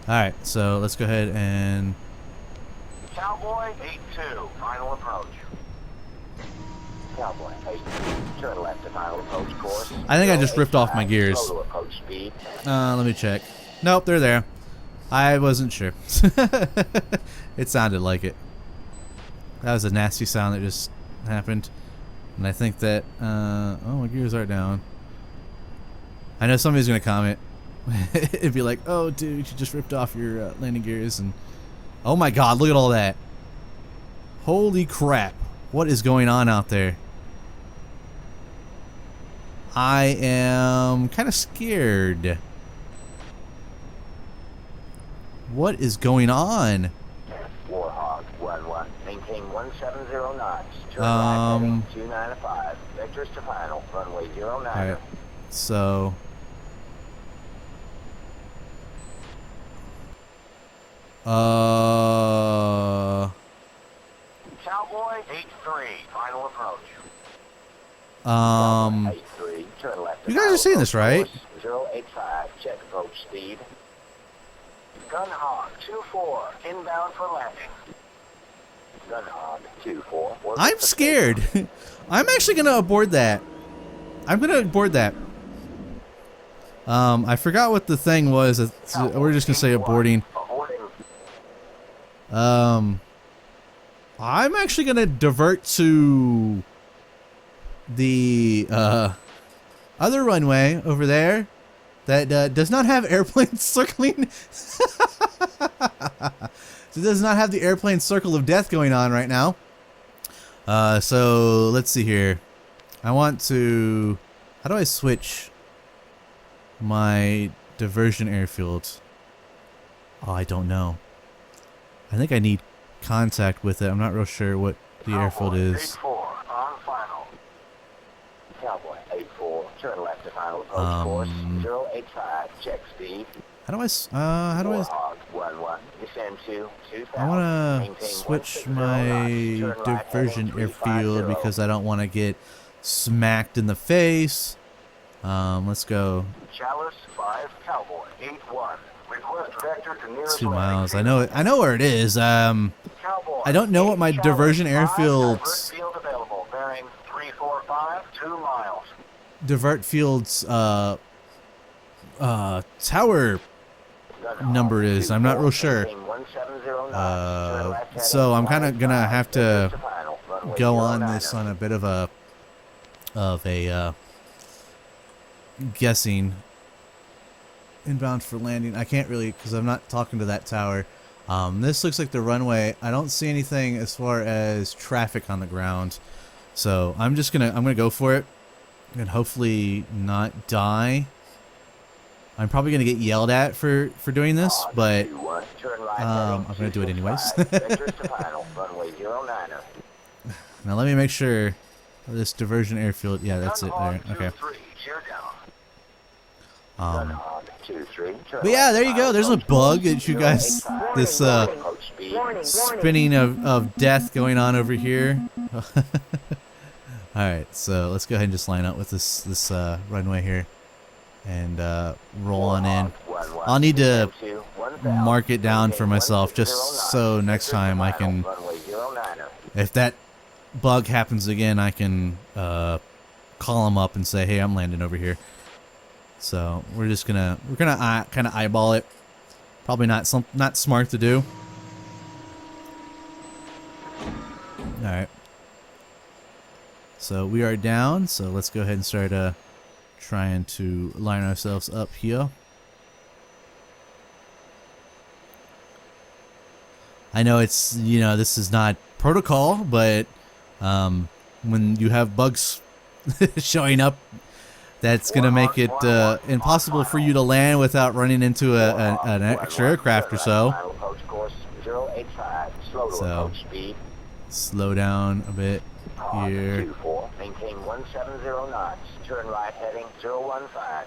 All right, so let's go ahead and. Cowboy 82. Final approach. Cowboy 82. Turn left to final approach course. I think I just ripped off my gears. Slow to approach speed. Let me check. Nope, they're there. I wasn't sure. It sounded like it. That was a nasty sound that just happened. And I think that, oh, my gears are down. I know somebody's going to comment. It'd be like, oh, dude, you just ripped off your landing gears. And oh my god, look at all that. Holy crap. What is going on out there? I am kind of scared. What is going on? Warhog 11. Maintain 170 knots. Turn right heading 295. Vectors to final. Runway 09. Alright. So. Cowboy 83. Final approach. 83. Turn left. You guys are seeing this, right? 085. Check approach speed. Gunhog 24. Inbound for landing. Gunhog 24. I'm scared. I'm actually going to abort that. I'm gonna board that. I forgot what the thing was. We're just gonna say aborting. I'm actually gonna divert to the other runway over there that does not have airplanes circling. So it does not have the airplane circle of death going on right now. So let's see here. I want to. How do I switch my diversion airfield? Oh, I don't know. I think I need contact with it. I'm not real sure what the airfield is. 8-4 on final. Cowboy 8-4, turn left to final approach course 085, check speed. How do I? How do I? Warhog 11, descend to 2000. I want to Maintain switch 160 my knots, turn right diversion heading airfield 350. because I don't want to get smacked in the face. Let's go Chalice 5, Cowboy 8-1. Request vector to nearest 2 landing miles. field. I know where it is. Cowboy I don't know what my 8, diversion Chalice 5, airfields. divert field available, bearing 345, 2 miles. Divert field's tower number is. I'm not real sure. So I'm kind of gonna have to go on this on a bit of a guessing. Inbound for landing. I can't really because I'm not talking to that tower. This looks like the runway. I don't see anything as far as traffic on the ground, so I'm gonna go for it and hopefully not die. I'm probably gonna get yelled at for doing this, but I'm gonna do it anyways. Now let me make sure this diversion airfield. Yeah, that's it there. Okay. But yeah, there you go. There's a bug that you guys. This spinning of death going on over here. All right, so let's go ahead and just line up with this runway here and roll on in. I'll need to mark it down for myself just so next time I can. If that bug happens again, I can call them up and say, "Hey, I'm landing over here." So we're gonna kind of eyeball it. Probably not smart to do. All right. So we are down. So let's go ahead and start trying to line ourselves up here. I know it's this is not protocol, but when you have bugs showing up. That's going to make it impossible for you to land without running into an extra aircraft or so. So, slow down a bit here.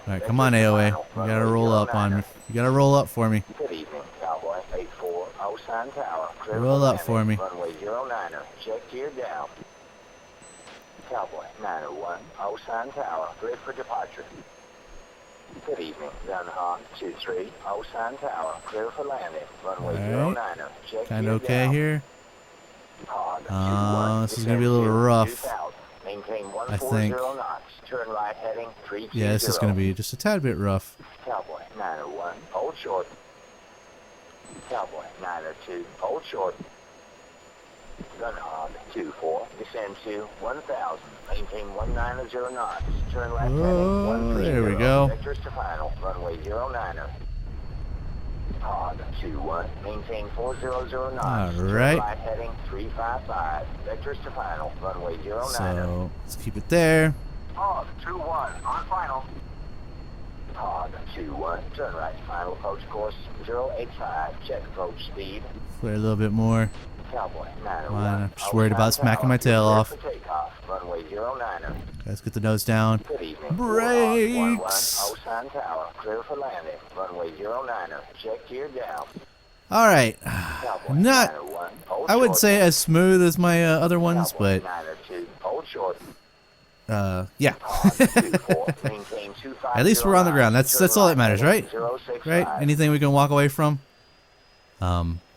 Alright, come on, AOA. You gotta roll up on me. You gotta roll up for me. Good evening, Cowboy 84, Osan Tower. Roll up for me. Runway 09er, check gear down. Cowboy 901, Osan Tower, cleared for departure. Good evening, Dunhawk 23, Osan Tower, clear for landing. Runway 09er, check Kind gear of okay down. here. Hog This is gonna be a little rough. 2000, maintain I think. 140 knots, turn right heading 320. Yeah, this is gonna be just a tad bit rough. Cowboy 901, hold short. Cowboy 902, hold short. Gunhog 24, descend to 1000, maintain 190 knots, turn left heading Oh, 130. there we go. Vectors to final, runway 09er. Hog 21, maintain 400 knots, All turn right. right heading 355, vectors to final, runway 09er. So let's keep it there. Hog 21, on final. Hog 21, turn right to final approach course 085, check approach speed. Flare a little bit more. Cowboy 901. Come on, I'm just worried about smacking my tail off. Runway 09er. Let's get the nose down. Good evening. Brakes. Osan Tower, clear for landing. Runway 09er. Check gear down. All right. Cowboy Not, 901. Hold I would short. say as smooth as my other ones, Cowboy but 902. Hold short. yeah. Hog 24, maintain 250 At least we're on the ground. That's all that matters, right? 065. Right? Anything we can walk away from.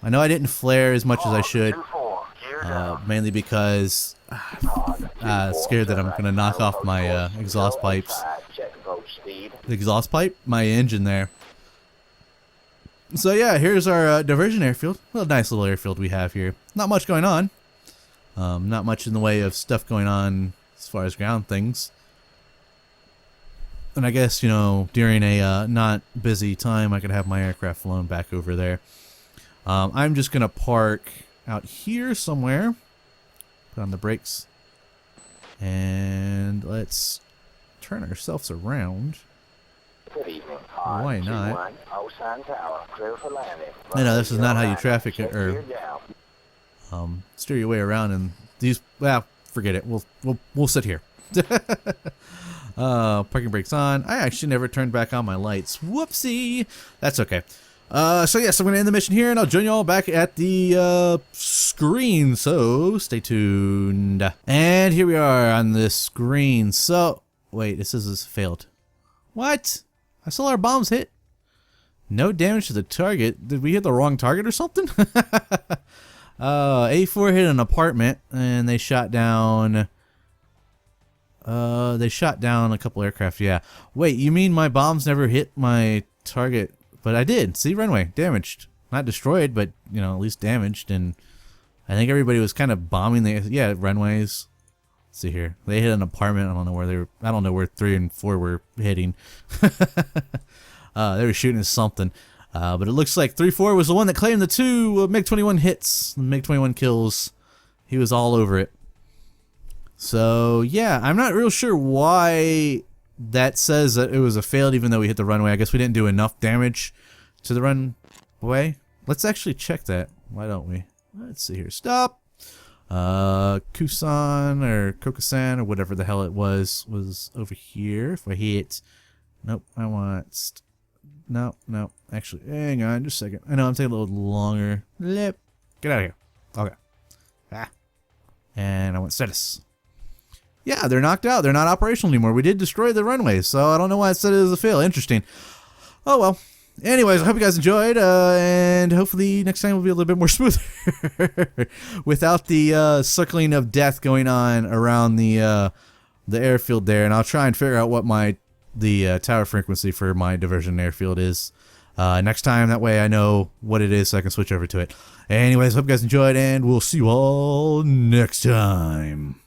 I know I didn't flare as much as I should, Hog 24, gear down. mainly because scared that I'm going to knock off my exhaust pipes. The exhaust pipe? My engine there. So yeah, here's our diversion airfield. Well, nice little airfield we have here. Not much going on. Not much in the way of stuff going on as far as ground things. And I guess, you know, during a not busy time, I could have my aircraft flown back over there. I'm just going to park out here somewhere. Put on the brakes. And let's turn ourselves around. Good evening. Why not? Osan Tower, clear for landing. I know this is not how you traffic it, or steer your way around. And these, well, forget it. We'll sit here. Parking brakes on. I actually never turned back on my lights. Whoopsie. That's okay. So yes, I'm going to end the mission here, and I'll join you all back at the screen, so stay tuned. And here we are on this screen. So, wait, it says this failed. What? I saw our bombs hit. No damage to the target. Did we hit the wrong target or something? A4 hit an apartment, and they shot down... they shot down a couple aircraft, yeah. Wait, you mean my bombs never hit my target? But I did. See, runway damaged, not destroyed, but you know, at least damaged. And I think everybody was kind of bombing the runways. Let's see here, they hit an apartment. I don't know where they were. I don't know where 3 and 4 were hitting. They were shooting at something. But it looks like 3-4 was the one that claimed the 2 MiG-21 hits, the MiG-21 kills. He was all over it. So yeah, I'm not real sure why that says that it was a failed even though we hit the runway. I guess we didn't do enough damage to the runway. Let's actually check that. Why don't we? Let's see here. Stop. Kusan or Kokusan or whatever the hell it was over here. If I hit... Nope, I want... No. Actually, hang on just a second. I know I'm taking a little longer. Get out of here. Okay. And I want status. Yeah, they're knocked out. They're not operational anymore. We did destroy the runway, so I don't know why it said it was a fail. Interesting. Oh, well. Anyways, I hope you guys enjoyed, and hopefully next time will be a little bit more smoother without the circling of death going on around the airfield there. And I'll try and figure out what the tower frequency for my diversion airfield is next time. That way I know what it is so I can switch over to it. Anyways, hope you guys enjoyed, and we'll see you all next time.